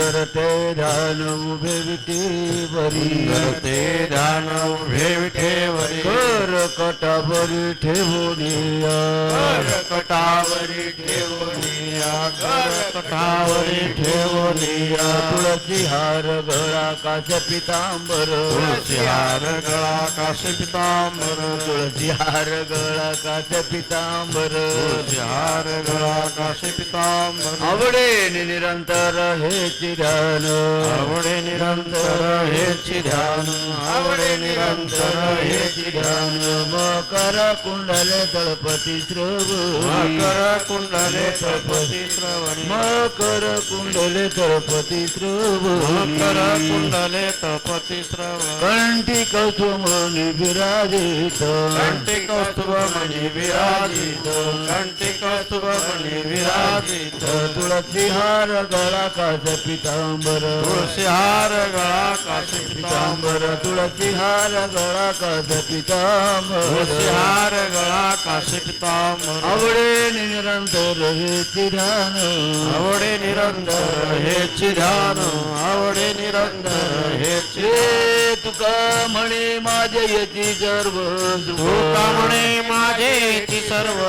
ते ध्यान उभे विटेवरी ते ध्यान उभे विठेवरी कर कटावरी ठेवूनिया कटावरी ठेवूनिया कर कटावरी ठेवूनिया तुळसी हार गळा काश पितांबर तुळसी हार गळा काश पितांबर तुळसी हार गळा काश पितांबर तुळसी हार गळा काश पितांबर आवडे निरंतर हेची ध्यान आवडे निरंतर हेची ध्यान आवडे निरंतर हेची ध्यान मकर कुंडले तळपती श्रवणी मकर कुंडले तळपती श्रवणी मकर कुंडले तळपती श्रवणी मकर कुंडले तळपती श्रवणी कंठी कौसुमनी विराजित कंठी कौस्तुभमणी विराजित कंठी कौस्तुभमणी विराजित तुळसी हार गळा काश पितांबर तुळसी हार गळा काश पितांबर तुळसी हार गळा काश पितांबर तुळसी हार गळा काश पितांबर आवडे निरंतर हेची ध्यान आवडे निरंतर हेची ध्यान आवडे निरंतर हेची हे तुका म्हणे माझे येची सर्व तुका म्हणे माझेची सर्व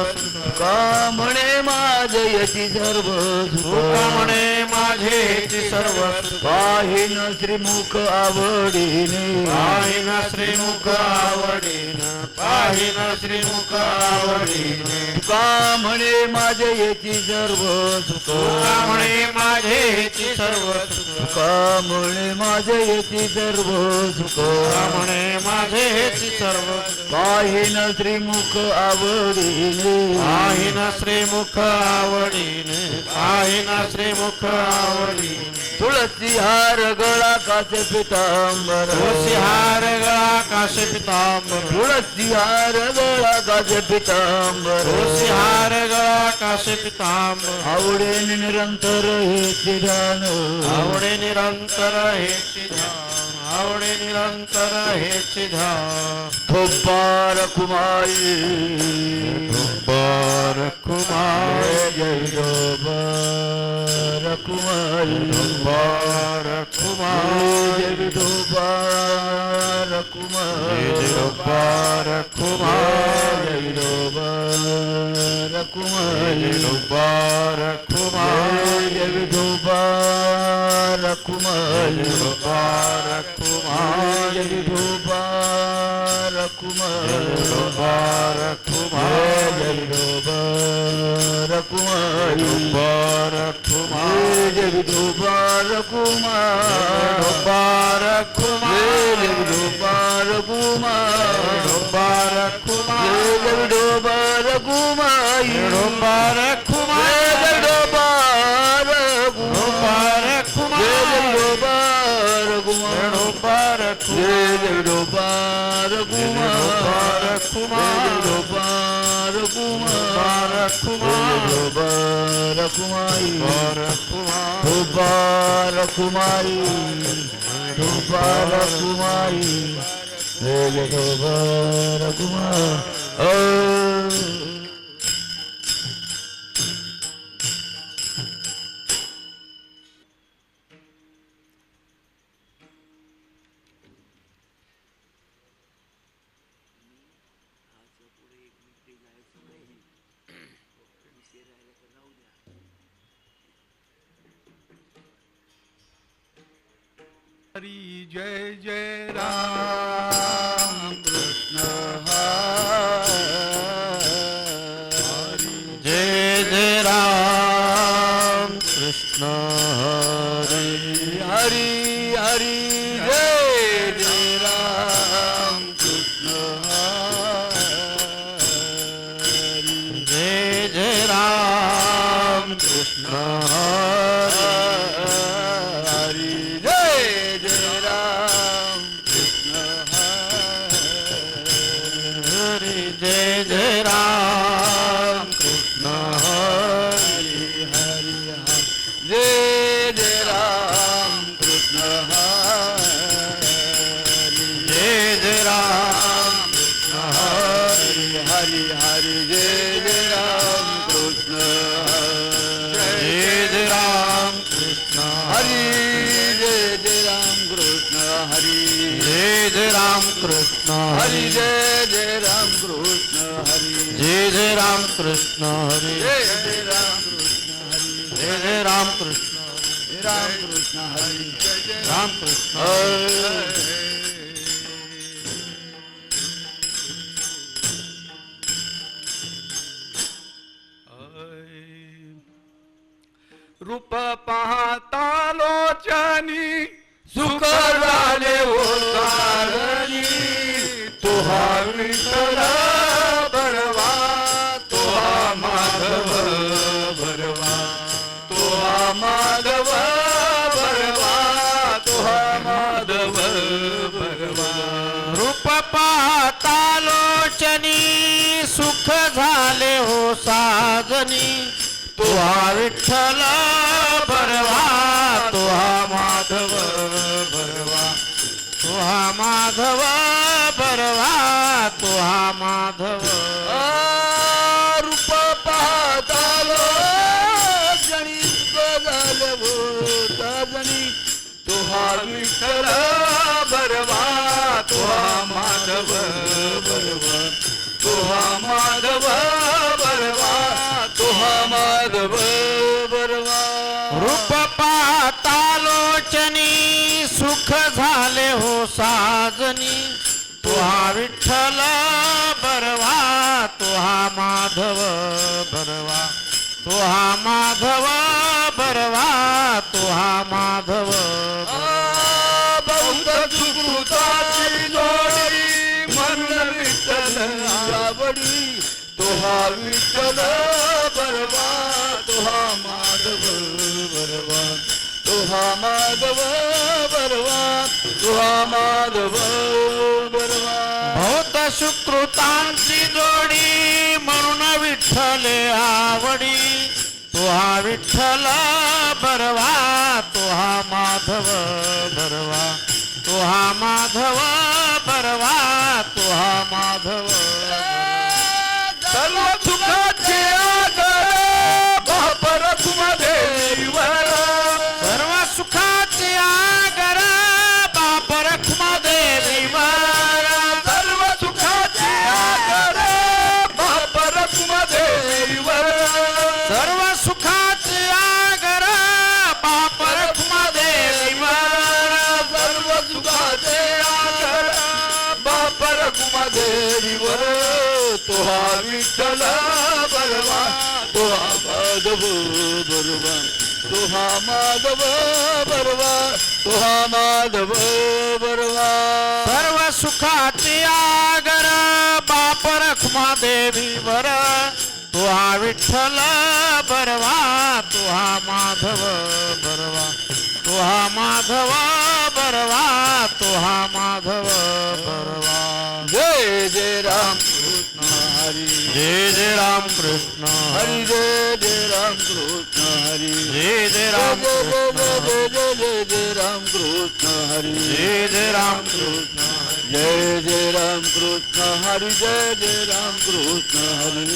तुका म्हणे माझे येची सर्व तुका म्हणे माझेची सर्व पाहिन श्रीमुख आवडीने पाहिन श्रीमुख आवडीन पाहिन श्रीमुख आवडीने तुका म्हणे माझे येची सर्व सुख तुका म्हणे माझेची सर्व तुका म्हणे माझे येची सर्व सुख तुका म्हणे माझेची सर्व पाहिन श्रीमुख आवडीने पाहिन श्रीमुख आवडीने पाहिन श्रीमुख आवडीने तुळसी हार गळा काश पितांबर तुळसी हार गळा काश पितांबर तुळसी हार गळा काश पितांबर तुळसी हार गळा काश पितांबर आवडे निरंतर हेचे ध्यान आवडे निरंतर हेची ध्यान आवडे निरंतर हेची ध्यान थोपार कुमारी बर कुमार जय डोबर कुमारी बर कुमार जय विठोबार कुमारी बर कुमार जय डोबर कुमारी बर कुमार जय विठोबार कुमारी बर कुमार जय विठोबार कुमारी बर कुमार जय डोबर कुमारी बर कुमार जय विठोबार कुमार बर कुमार जय विठोबार कुमार बर कुमार जय विठोबार कुमारी बर कुमार जय विठोबार बर कुमार कुमार बर कुमार बर जय विठोबार कुमार कुमार विठोबार कुमार कुमार विठोबार कुमारी बर कुमार विठोबार कुमारी विठोबार कुमारी जय विठोबार कुमार हरी जय जय राम कृष्ण हरी जय जय राम कृष्ण हरी हरी हरी जय जय राम कृष्ण हरी जय जय राम कृष्ण हरी हरी जय जय राम कृष्ण हरी जय जय राम कृष्ण हरी हरी हरी जय जय राम कृष्ण हरी हरी जय जय राम कृष्ण हरी जय राम कृष्ण हरी जय राम कृष्ण हरी जय राम कृष्ण हरी जय राम कृष्ण राम कृष्ण हरी राम कृष्ण रूप पाहता लोचनी सुख झाले हो सारणी तुहा विठ्ठल बरवा तुहा माधव बरवा तुहा माधव बरवा तुहा माधव बरवा रूप पाहता लोचनी सुख झाले हो साजनी तुहा विठ्ठल बरवा तुहा माधव बरवा तुहा माधव बरवा तुहा माधव रूप पाहता लोचनी सुख झाले हो साजणी तुहा विठ्ठल बरवा तुहा माधव बरवा तुहा माधव बरवा तुहा माधव बरवा रूप पाहता लोचनी सुख झाले हो साजनी तुहा विठ्ठल बरवा तुहा माधव बरवा तुहा माधव बरवा तुहा माधव बहुत सुकृताची जोडी म्हणून विठ्ठल आवडी तुहा विठ्ठल बरवा तुहा माधव बरवा तुहा माधव बरवा तुहा माधव बरवा बहुत सुकृतांची जोडी म्हणून विठ्ठले आवडी तुहा विठ्ठल बरवा तुहा माधव बरवा तुहा माधव बरवा तुहा माधव सर्व सुखाचे आगर बापर कुमदेवर सर्व सुखाचे आगर बाप रखुमा देवीवर सर्व सुखाचे आगर बापर कुमदेवर सर्व सुखाचे आगर बाप रखुमा देवीवर सर्व सुखाचे आगर बापर कुमदेवर तुहा विठ्ठल बरवा तुहा माधव बरवा तुहा माधव बरवा तुहा माधव बरवा सर्व सुखाचे आगर बाप रखुमा देवीवर तुहा विठ्ठल बरवा तुहा माधव बरवा तुहा माधव बरवा तुहा माधव बरवा जय जय राम कृष्ण हरी जय राम कृष्ण हरी जय राम कृष्ण हरी जय राम जय राम कृष्ण हरी जय राम कृष्ण जय राम कृष्ण हरी जय राम कृष्ण हरी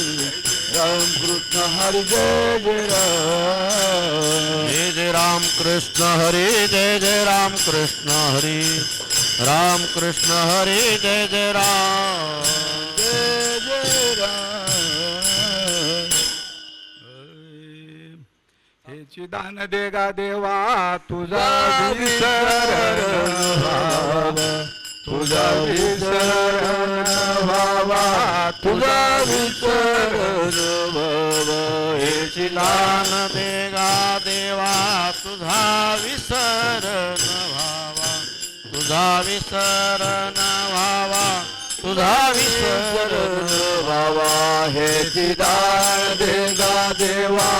राम कृष्ण हरी जय राम जय राम कृष्ण हरे जय राम कृष्ण हरे राम कृष्ण हरे जय राम जय राम हेची दान देगा देवा तुझा विसरण व्हावा. तुझा विसरण व्हावा तुझा विसरण व्हावा हेची दान देगा देवा तुझा विसरण व्हावा तुझा विसरण व्हावा तुझा विसरण व्हावा हेची दान देगा देवा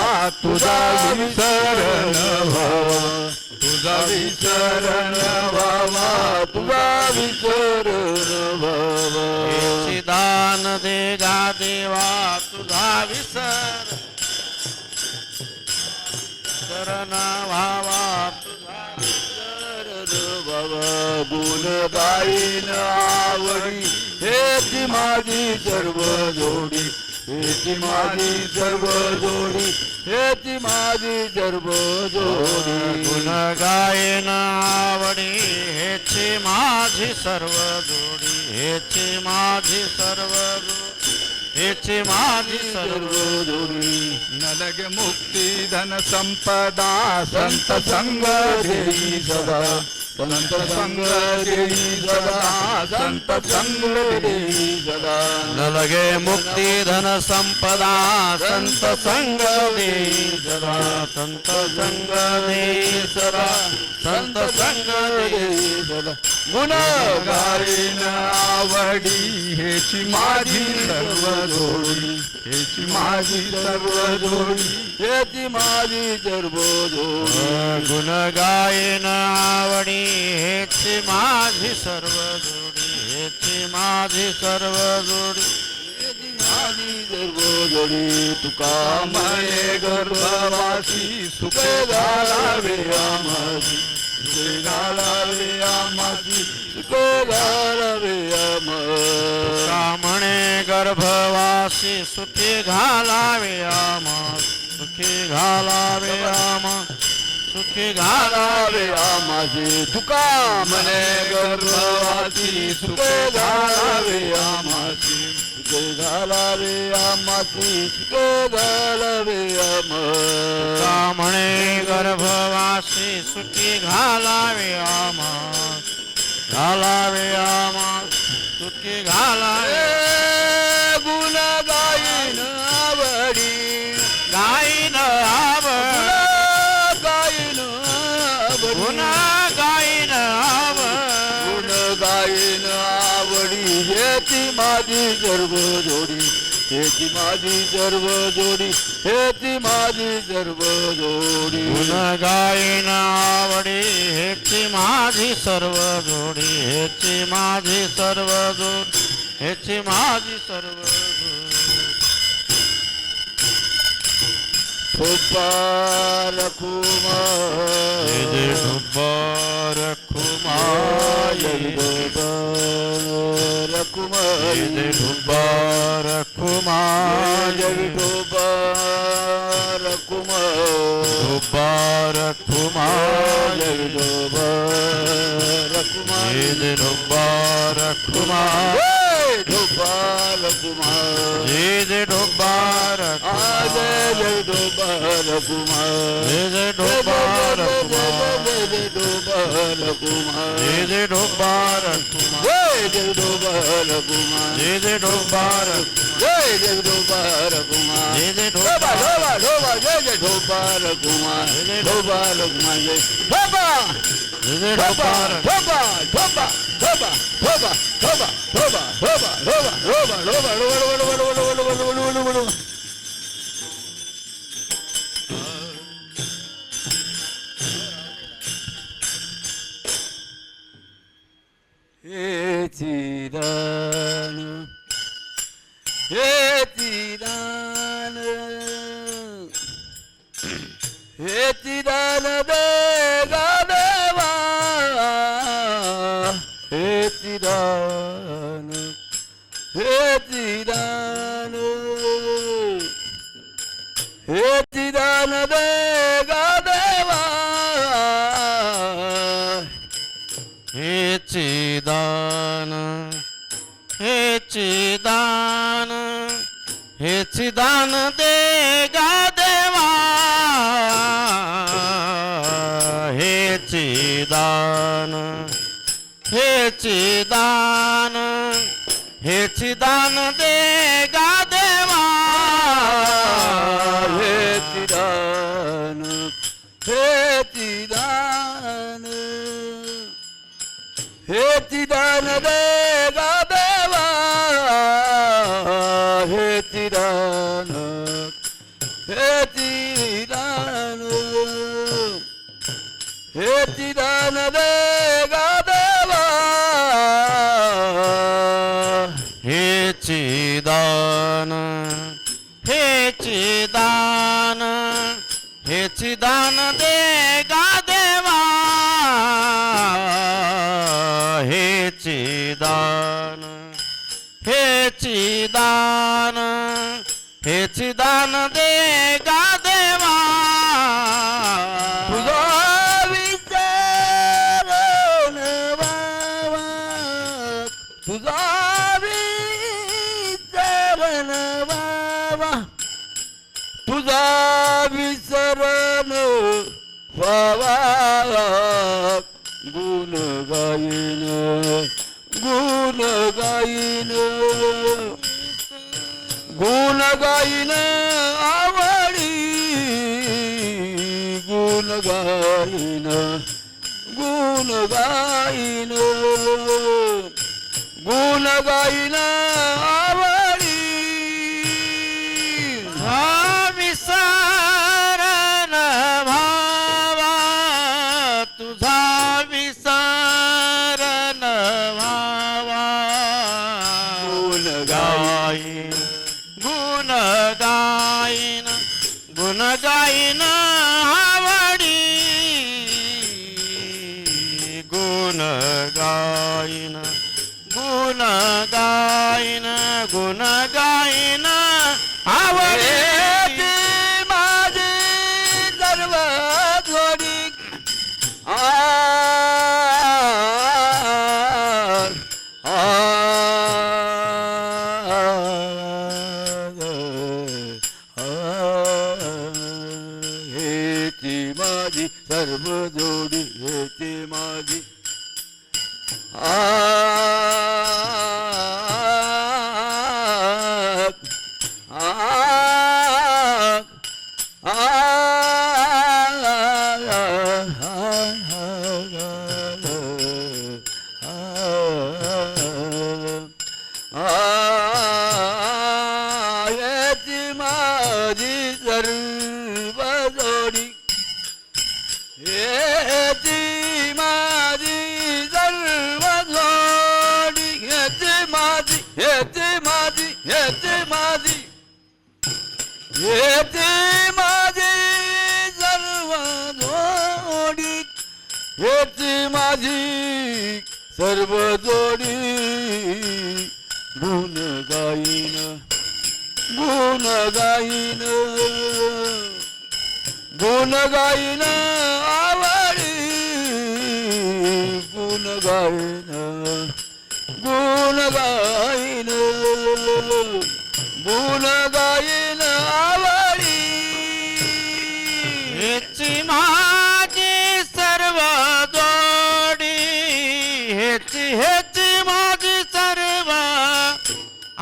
तुझा विसरण व्हावा तुझा विसरण व्हावा तुझा विसरण व्हावा हेची दान देगा देवा तुझा विसरण व्हावा तुझा बाबा गुण गाईन आवडी हेची माझी सर्व जोडी हेची माझी सर्व जोडी हेची माझी सर्व जोडी गुण गायन आवडी हेची माझी सर्व जोडी हेची माझी सर्व जोडी हेची माझी सर्व जोडी न लगे मुक्ती धन संपदा संत संग देई सदा संत संग देई सदा संत संग देई सदा न लगे मुक्ती धन संपदा संत संग देई सदा संत संग देई सदा संत संग देई सदा गुण गायन आवडी हेची माझी सर्व जोडी हेची माझी सर्व जोडी हेची माझी सर्व जोडी गुण गायन आवडी हेची माझी सर्व जोडी हेची माझी सर्व जोडी हेची माझी सर्व जोडी तुका कामये गर्भवासी सुख घालावे आम्हासी सुख घालावे आम्हासी सुख घालावे आम्हा कामणे गर्भवासी सुखी घालावे आम्हा सुखी घालावे आम्हा सुखी घालावे आम्हाचे तुका मने गर्भवासी सुख घालावे आम्हासी सुख घालावे आम्हाची सुख घालावे आम्हा कामणे गर्भवासी सुखी घालावे आम्हा घालावे आम्हा सुखी घालावे गुण गायन आवडी गायन आवड गायन गुण आवडी गायन आवड गुण गायन आवडी हेची माझी सर्व जोडी हेची माझी सर्व जोडी हेची माझी सर्व जोडी गुण गायन आवडी हेची माझी सर्व जोडी हेची माझी सर्व जोडी हेची माझी सर्व जोडी खुपार खुमा जय डुब्बार खुमाय रकुमारी जय डुब्बार खुमाय विठोबार कुमार डुब्बार खुमाय विठोबार कुमार जय डुब्बार खुमाय ढोबार कुमार जय डुब्बार आज ढोबार कुमार जय डुब्बार ढोबार कुमार जय डुब्बार खुमाय जय ढोबार कुमार जय डुब्बार जय ढोबार कुमार जय ढोबा डुब्बार ढोबा ढोबा जय ढोबार कुमार ढोबार कुमार जय ढोबा जय ढोबा डुब्बार ढोबा ढोबा ढोबा ढोबा ढोबा ढोबा ढोबा ढोबा ढोबा ढोबा हे चिदान हे चिदान हे चिदान देगा देवा हे चिदान हे चिदान हे चिदान देगा देवा हे चिदान हे चिदान हे चिदान दे गा देवा हे चिदान हे चिदान हे चिदान दे गा देवा हे चिदान हे चिदान हे चिदान देगा देवा हे चिदान हे चिदान हे चिदान देगा देवा हे चिदान हे चिदान हे चिदान दे गा देवा हे चिदान हे चिदान बक्षीदान दे गा देवा तुझा विचार नवावा तुझा विचार नवावा तुझा विसरण व्हावा गुण गाईन गुण गाईन गुण गाईन आवडी गुण गाईन गुण गाईन गुण गाईन आवडी हा विसरण भावा तुझा विसरण भावा गुण गाईन गुण गाईन गुण गाईन आवडी गुण गाईन गुण गाईन गुण गाईन आवडी माझी सर्व जोडी हेची माझी सर्व जोडी हेची माझी याची माझी सर्व जोडी याची माझी सर्व जोडी याची माझी याची माझी याची माझी याची माझी सर्व जोडी याची माझी सर्व जोडी गुण गाईन गुण गाईन गुण गाईन आवडी गुण गाईन गुण गाईन गुण गाईन आवडी हेची माझी सर्व जोडी हेची माझी सर्व आ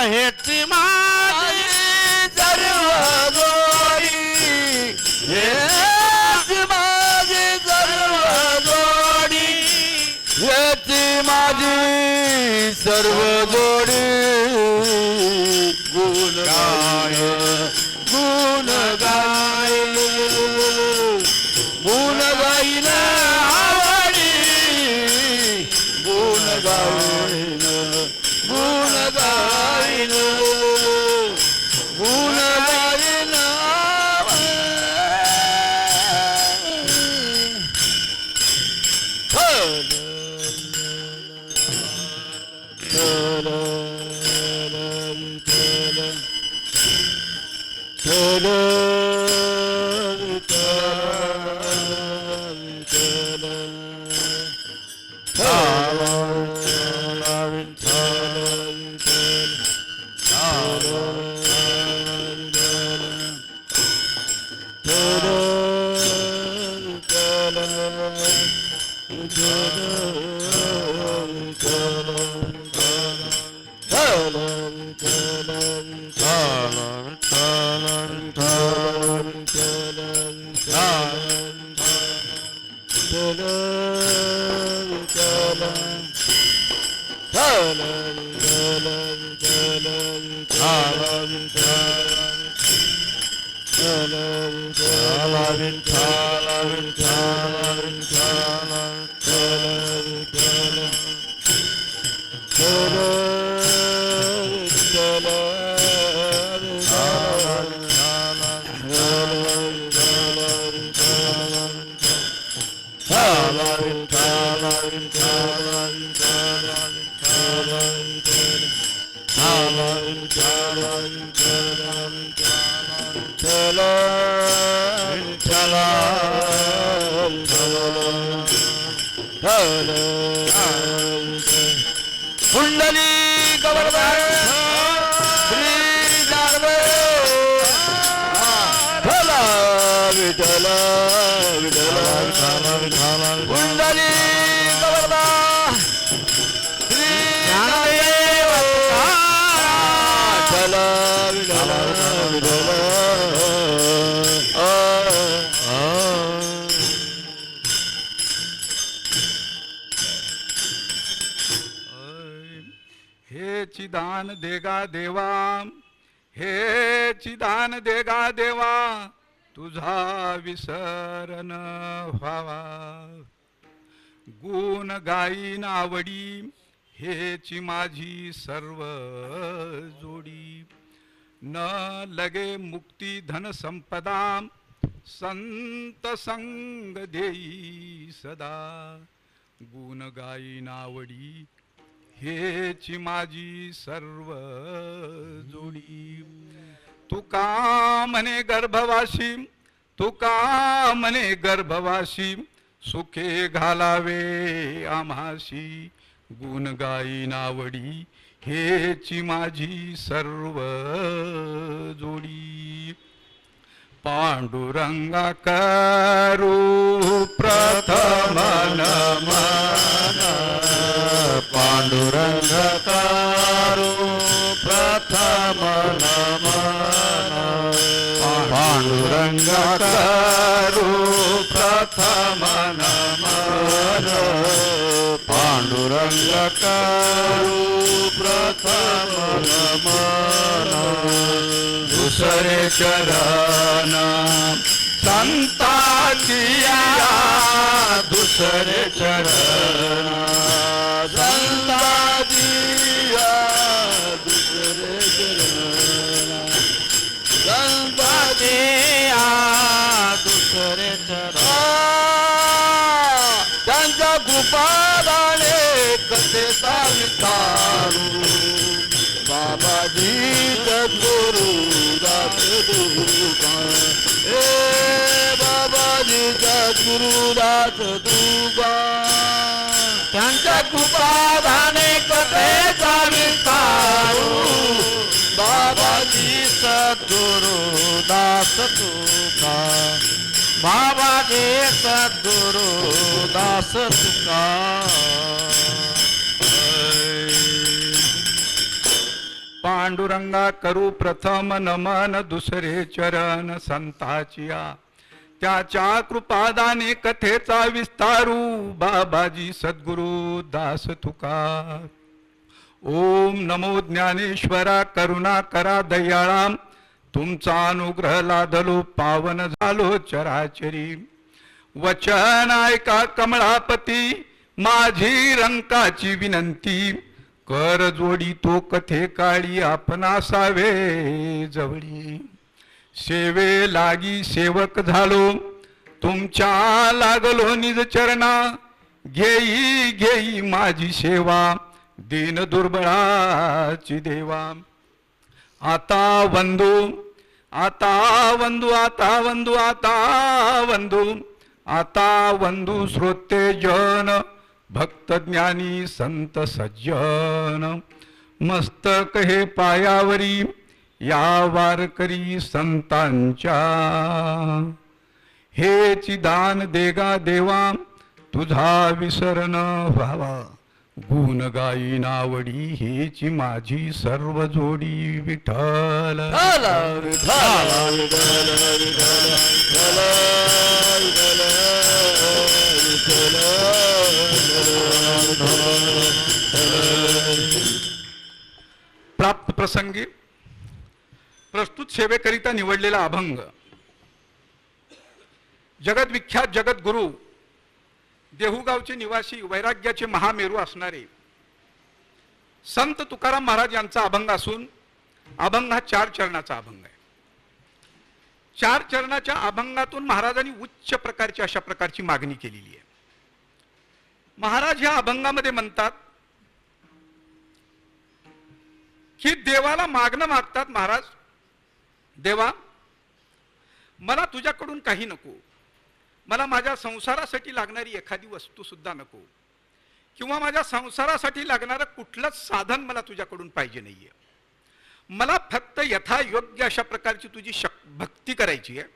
हेची माझी सर्व जोडी हेची माझी सर्व जोडी हेची माझी सर्व जोडी गुण गाईन गुण गाईन गुण गाईन आवडी गुण गाईन गुण गाईन गुण गाईन Hallelujah. कुंडली गवर्धन श्री जागवे विठ्ठल कुंडली गवर्धन श्री ज्ञानदेव विठ्ठल हे चिदान देगा देवा, हे चिदान देगा देवा, तुझा विसर न व्हावा. गुण गायीन आवडी, हेची माझी सर्व जोडी. न लगे मुक्ती धन संपदा, संत संग देई सदा. गुण गायीन आवडी, हेची माझी सर्व जोडी. तुका म्हणे गर्भवासी, तुका म्हणे गर्भवासी, सुखे घालावे आम्हासी. गुण गायीन आवडी, हेची माझी सर्व जोडी. पांडुरंगा करू प्रथम नमन, पांडुरंग करू प्रथम नमन. पांडुरंग करू प्रथम नमन. पांडुरंग करू प्रथम नमन. दुसरे चरण संताचिया, दुसरे चरण संतादिया, दुसरे चरण संतादिया, दुसरे चरण. त्यांच्या कृपादाने कथेचा विस्तारू. बाबाजी सद्गुरु दास तुका, हे बाबाजी सद्गुरु दास तुका. त्यांच्या कृपादाने कथेचा विस्तारू. बाबाजी सद्गुरु दास तुका, बाबाजी सद्गुरु दास तुका. पांडुरंगा करू प्रथम नमन, दुसरे चरण संताचिया. त्याच्या कृपादाने कथेचा विस्तारू. बाबाजी सद्गुरु दास तुका. ओम नमो ज्ञानेश्वरा, करुणा करा दयाळा. तुमचा अनुग्रह लादलो, पावन झालो चराचरी. वचन ऐका कमळापती, माझी रंकाची विनंती. कर जोडी तो कथे काळी, आपण असावे जवळी. सेवे लागी सेवक झालो, तुमच्या लागलो निज चरणा. घेई घेई माझी सेवा, दीन दुर्बळाची देवा. आता वंदू, आता वंदू, आता वंदू, आता वंदू. आता वंदू श्रोते जन, भक्त ज्ञानी संत सज्जन. मस्तक हे पायावरी, या वारकरी संतांच्या. हेची दान देगा देवा, तुझा विसर न व्हावा. गुण गायीन आवडी, हेची माझी सर्व जोडी. विठ्ठल प्राप्त प्रसंगी प्रस्तुत सेवेकरिता निवडलेला अभंग जगद्विख्यात जगद्गुरू, देहूगावचे निवासी, वैराग्याचे महामेरू असणारे संत तुकाराम महाराज यांचा अभंग असून अभंग हा 4 चरणाचा अभंग आहे. 4 चरणाच्या अभंगातून महाराजांनी उच्च प्रकारची अशा प्रकारची मागणी केलेली आहे. महाराज या अभंगामध्ये म्हणतात की देवाला मागणं मागतात महाराज, देवा मला तुझ्याकडून काही नको, मला माझ्या संसारासाठी लागणारी एखादी वस्तू सुद्धा नको, किंवा माझ्या संसारासाठी लागणारं कुठलंच साधन मला तुझ्याकडून पाहिजे नाहीये. मला फक्त यथायोग्य अशा प्रकारची तुझी भक्ती करायची आहे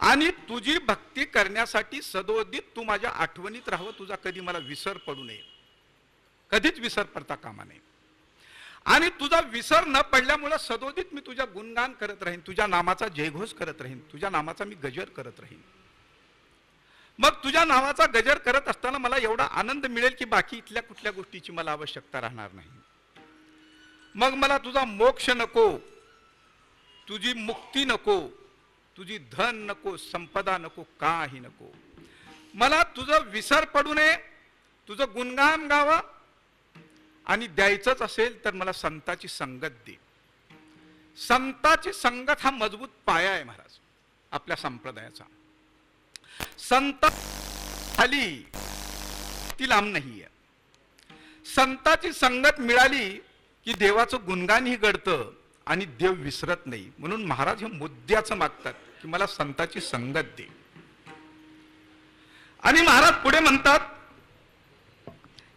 आणि तुझी भक्ती करण्यासाठी सदोदित तू माझ्या आठवणीत राहावं, तुझा कधी मला विसर पडू नये, कधीच विसर पडता कामा नये. आणि तुझा विसर न पडल्यामुळे सदोदित मी तुझ्या गुणगान करत राहीन, तुझ्या नामाचा जयघोष करत राहीन, तुझ्या नामाचा मी गजर करत राहीन. मग तुझ्या नावाचा गजर करत असताना मला एवढा आनंद मिळेल की बाकी इथल्या कुठल्या गोष्टीची मला आवश्यकता राहणार नाही. मग मला तुझा मोक्ष नको, तुझी मुक्ती नको, तुझी धन नको, संपदा नको, काही नको. मला तुझं विसर पडू नये, तुझं गुणगान गावं, आणि द्यायचंच असेल तर मला संताची संगत दे. संताची संगत हा मजबूत पाया आहे महाराज आपल्या संप्रदायाचा. संत खाली ती लांब नाहीये. संताची संगत मिळाली की देवाचं गुणगानही घडतं आणि देव विसरत नाही. म्हणून महाराज हे मुद्द्याचं मागतात की मला संताची संगत दे. आणि महाराज पुढे म्हणतात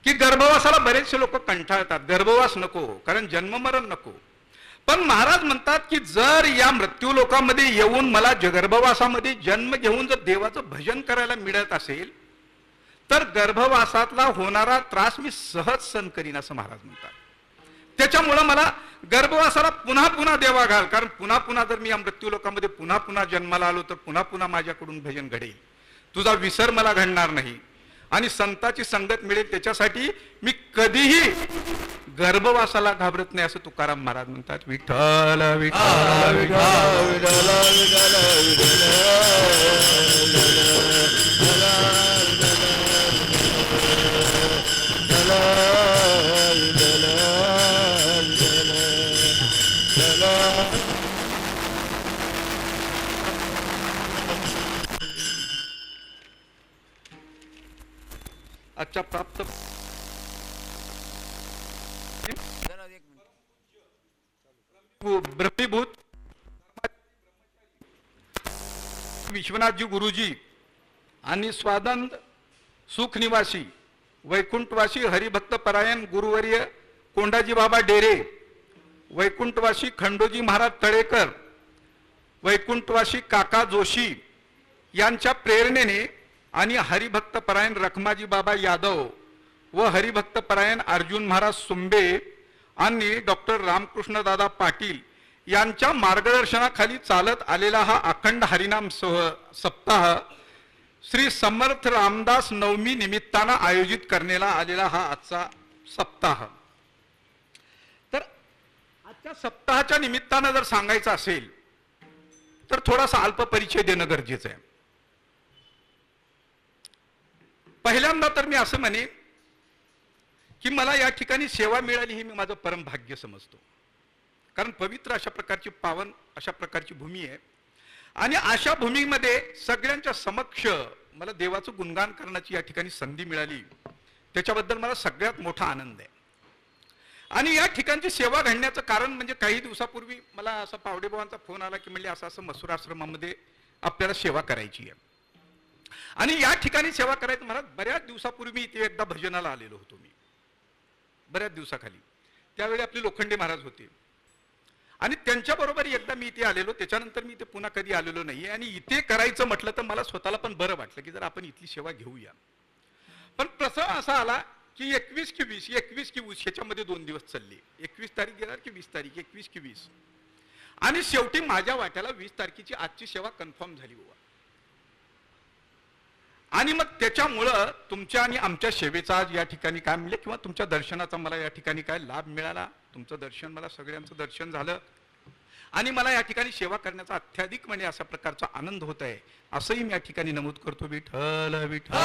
की गर्भवासाला बरेचसे लोक कंटाळतात, गर्भवास नको, कारण जन्ममरण नको. पण महाराज म्हणतात की जर या मृत्यू लोकामध्ये येऊन मला गर्भवासामध्ये जन्म घेऊन जर देवाचं भजन करायला मिळत असेल तर गर्भवासातला होणारा त्रास मी सहज सहन करीन असं महाराज म्हणतात. त्याच्यामुळं मला गर्भवासाला पुन्हा पुन्हा देवा घाल, कारण पुन्हा पुन्हा जर मी या मृत्यू लोकामध्ये पुन्हा पुन्हा जन्माला आलो तर पुन्हा पुन्हा माझ्याकडून भजन घडेल, तुझा विसर मला घडणार नाही आणि संताची संगत मिळेल. त्याच्यासाठी मी कधीही गर्भवासाला घाबरत नाही असं तुकाराम महाराज म्हणतात. विठ्ठल विठ्ठल विठ्ठल विठ्ठल अच्छा प्राप्त ब्रह्मीभूत विश्वनाथजी गुरुजी आणि स्वानंद सुख निवासी वैकुंठवासी हरिभक्त परायण गुरुवर्य कोंडाजी बाबा डेरे, वैकुंठवासी खंडोजी महाराज तळेकर, वैकुंठवासी काका जोशी यांच्या प्रेरणेने आणि हरिभक्त परायण रखमाजी बाबा यादव व हरिभक्त परायण अर्जुन महाराज सुंबे आणि डॉक्टर रामकृष्ण दादा पाटील यांच्या मार्गदर्शनाखाली चालत आलेला हा अखंड हरिनाम सप्ताह श्री समर्थ रामदास नवमी निमित्तानं आयोजित करण्याला आलेला हा आजचा सप्ताह. तर आजच्या सप्ताहाच्या निमित्तानं जर सांगायचं असेल तर थोडासा अल्प परिचय देणं गरजेचं आहे. पहिल्यांदा तर मी असं म्हणेन की मला या ठिकाणी सेवा मिळाली हे मी माझं परम भाग्य समजतो, कारण पवित्र अशा प्रकारची पावन अशा प्रकारची भूमी आहे आणि अशा भूमीमध्ये सगळ्यांच्या समक्ष मला देवाचं गुणगान करण्याची या ठिकाणी संधी मिळाली, त्याच्याबद्दल मला सगळ्यात मोठा आनंद आहे. आणि या ठिकाणची सेवा घडण्याचं कारण म्हणजे काही दिवसापूर्वी मला असा पावडेबाबांचा फोन आला की म्हणजे असं असं मसूर आश्रमामध्ये आपल्याला सेवा करायची आहे आणि या ठिकाणी सेवा करायचं. मला बऱ्याच दिवसापूर्वी इथे एकदा भजनाला आलेलो होतो मी, बऱ्याच दिवसाखाली. त्यावेळी आपले लोखंडे महाराज होते आणि त्यांच्याबरोबर एकदा मी इथे आलेलो, त्याच्यानंतर मी इथे पुन्हा कधी आलेलो नाही. आणि इथे करायचं म्हटलं तर मला स्वतःला पण बरं वाटलं की जर आपण इथली सेवा घेऊया. पण प्रसंग असा आला की 21 की 20 ह्याच्यामध्ये 2 दिवस चालले. 21 तारीख गेला की 20 तारीख, 21 की 20 आणि शेवटी माझ्या वाट्याला 20 तारखेची आजची सेवा कन्फर्म झाली बाबा. आणि मग त्याच्यामुळं तुमच्या आणि आमच्या सेवेचा आज या ठिकाणी काय मिळेल किंवा तुमच्या दर्शनाचा मला या ठिकाणी काय लाभ मिळाला. तुमचं दर्शन, मला सगळ्यांचं दर्शन झालं आणि मला या ठिकाणी सेवा करण्याचा अत्याधिक म्हणजे अशा प्रकारचा आनंद होत आहे असंही मी या ठिकाणी नमूद करतो. विठ्ठल विठ्ठल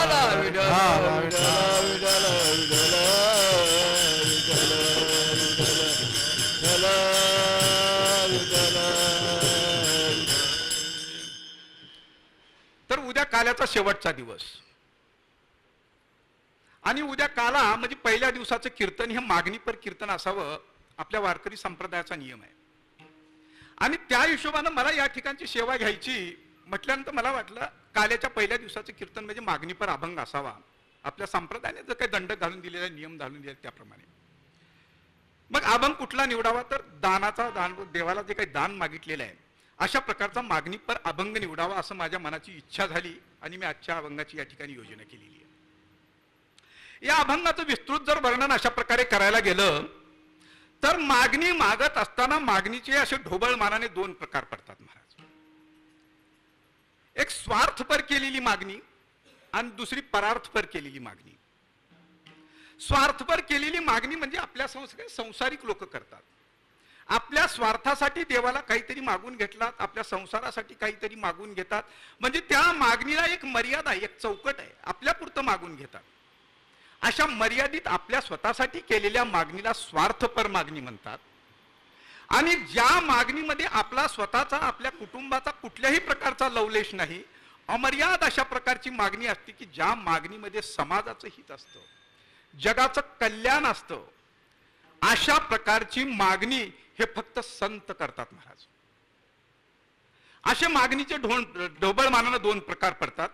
तर उद्या काल्याचा शेवटचा दिवस आणि उद्या काला म्हणजे पहिल्या दिवसाचं कीर्तन हे मागणीपर कीर्तन असावं आपल्या वारकरी संप्रदायाचा नियम आहे. आणि त्या हिशोबानं मला या ठिकाणची सेवा घ्यायची म्हटल्यानंतर मला वाटलं काल्याच्या पहिल्या दिवसाचं कीर्तन म्हणजे मागणीपर अभंग असावा. आपल्या संप्रदायाने जर काही दंड घालून दिलेला नियम घालून दिले त्याप्रमाणे मग अभंग कुठला निवडावा तर दान देवाला जे काही दान मागितलेलं आहे अशा प्रकारचा मागणीपर अभंग निवडावा असं माझ्या मनाची इच्छा झाली आणि मी आजच्या अभंगाची या ठिकाणी योजना केलेली आहे. या अभंगाचं विस्तृत जर वर्णन अशा प्रकारे करायला गेलं तर मागणी मागत असताना मागणीचे असे ढोबळ मानाने दोन प्रकार पडतात महाराज. एक स्वार्थपर केलेली मागणी आणि दुसरी परार्थपर केलेली मागणी. स्वार्थपर केलेली मागणी म्हणजे आपल्या संसारिक लोक करतात. आपल्या स्वार्थासाठी देवाला काहीतरी मागून घेतलात, आपल्या संसारासाठी काहीतरी मागून घेतात, म्हणजे त्या मागणीला एक मर्यादा एक चौकट आहे, आपल्यापुरतं मागून घेतात. अशा मर्यादित आपल्या स्वतःसाठी केलेल्या मागणीला स्वार्थपर मागणी म्हणतात. आणि ज्या मागणीमध्ये आपला स्वतःचा आपल्या कुटुंबाचा कुठल्याही प्रकारचा लवलेश नाही, अमर्याद अशा प्रकारची मागणी असते की ज्या मागणीमध्ये समाजाचं हित असतं, जगाचं कल्याण असतं, अशा प्रकारची मागणी हे फक्त संत करतात महाराज. अशा मागणीचे ढोबळ मानानं दोन प्रकार पडतात.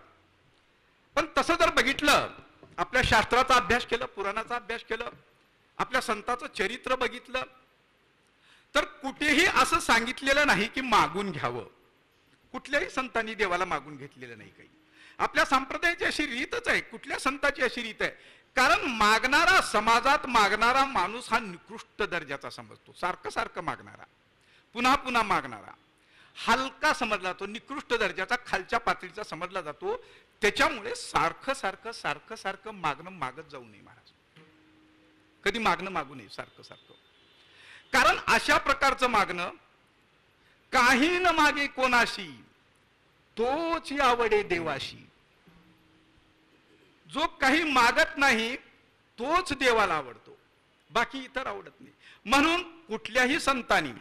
पण तसं जर बघितलं, आपल्या शास्त्राचा अभ्यास केला, पुराणाचा अभ्यास केला, आपल्या संताचं चरित्र बघितलं तर कुठेही असं सांगितलेलं नाही की मागून घ्यावं. कुठल्याही संतांनी देवाला मागून घेतलेलं नाही. काही आपल्या संप्रदायाची अशी रीतच आहे, कुठल्या संताची अशी रीत आहे, कारण मागणारा समाजात मागणारा माणूस हा निकृष्ट दर्जाचा समजतो. सारखं सारखं मागणारा, पुन्हा पुन्हा मागणारा हलका समजला जातो, निकृष्ट दर्जाचा खालच्या पातळीचा समजला जातो. त्याच्यामुळे सारखं सारखं सारखं सारखं मागणं मागत जाऊ नये महाराज. कधी मागणं मागू नये सारखं सारखं. कारण अशा प्रकारचं मागणं काही न मागे कोणाशी तोच आवडे देवाशी. जो काही मागत नाही तोच देवाला आवडतो, बाकी इतर आवडत नाही. म्हणून कुठल्याही संतांनी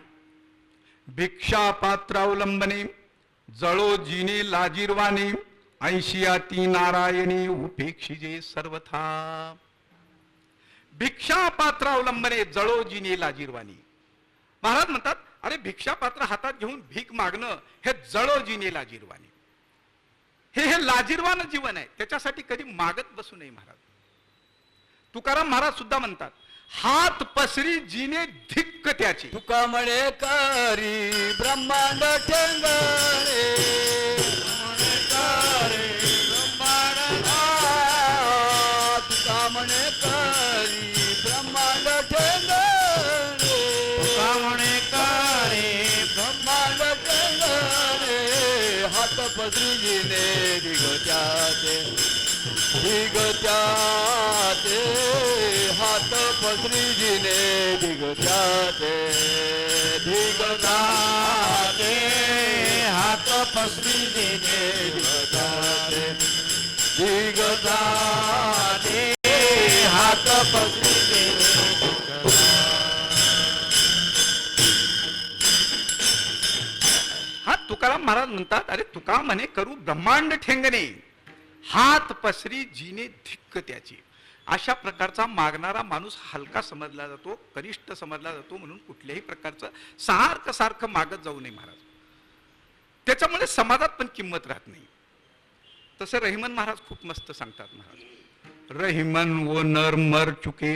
भिक्षा पात्रावलंबने जळो जिने लाजीरवाने ऐशियाती नारायणी उपेक्षिजे सर्वथा. भिक्षा पात्रावलंबने जळो जिने लाजीरवाणी. महाराज म्हणतात अरे भिक्षा पात्र हातात घेऊन भीक मागणं हे जळो जिने लाजीरवाणी. हे लाजीरवान जीवन आहे, त्याच्यासाठी कधी मागत बसू नये महाराज. तुकाराम महाराज सुद्धा म्हणतात हात पसरी जिने धिक्क त्याची. तुका म्हणे करी ब्रह्मांड ठेंगणे, तुका म्हणे करी ब्रह्मांड ठेंगणे, तुका म्हणे करी ब्रह्मांड ठेंगणे. हात पसरी जिने दिगत्याचे दिगत्याचे, हात पसरी जिने दिगत्याचे दिगत्याचे, हात पसरी जिने दिगत्याचे दिगत्याचे, हात पसरी जिने. हा तुकाराम महाराज म्हणतात अरे तुका म्हणे करू ब्रह्मांड ठेंगणे, हात पसरी जिने धिक्क त्याची. अशा प्रकारचा मागणारा माणूस हलका समजला जातो, कनिष्ठ समजला जातो. म्हणून कुठल्याही प्रकारचं सारखं सारखं मागत जाऊ नये महाराज. त्याच्यामुळे समाजात पण किंमत राहत नाही. तसं रहिमन महाराज खूप मस्त सांगतात महाराज. रहिमन वो नर मर चुके,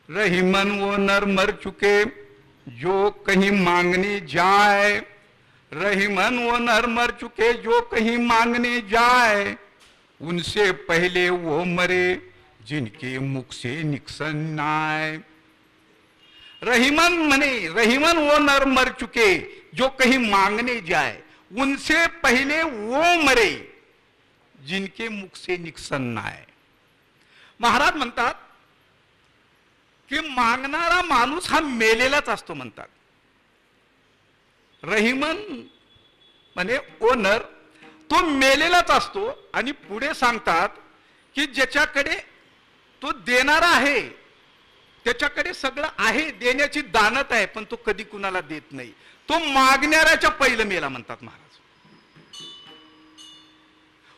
रहिमन वो नर मर चुके, जो कहीं मांगने जाए. रहिमन वो नर मर चुके जो कहीं मांगने जाए, उनसे पहले वो मरे जिनके मुख से निकसन नाय. रहीमन म्हणे रहीमन वो नर मर चुके जो कहीं मांगने जाए, उनसे पहले वो मरे जिनके मुख से निकसन नाय. महाराज म्हणतात की मागणारा माणूस हा मेलेलाच असतो म्हणतात. रहिमन म्हणजे ओनर तो मेलेलाच असतो आणि पुढे सांगतात की ज्याच्याकडे तो देणारा आहे त्याच्याकडे सगळं आहे, देण्याची दानत आहे, पण तो कधी कुणाला देत नाही, तो मागणाऱ्याच्या पहिलं मेला म्हणतात महाराज.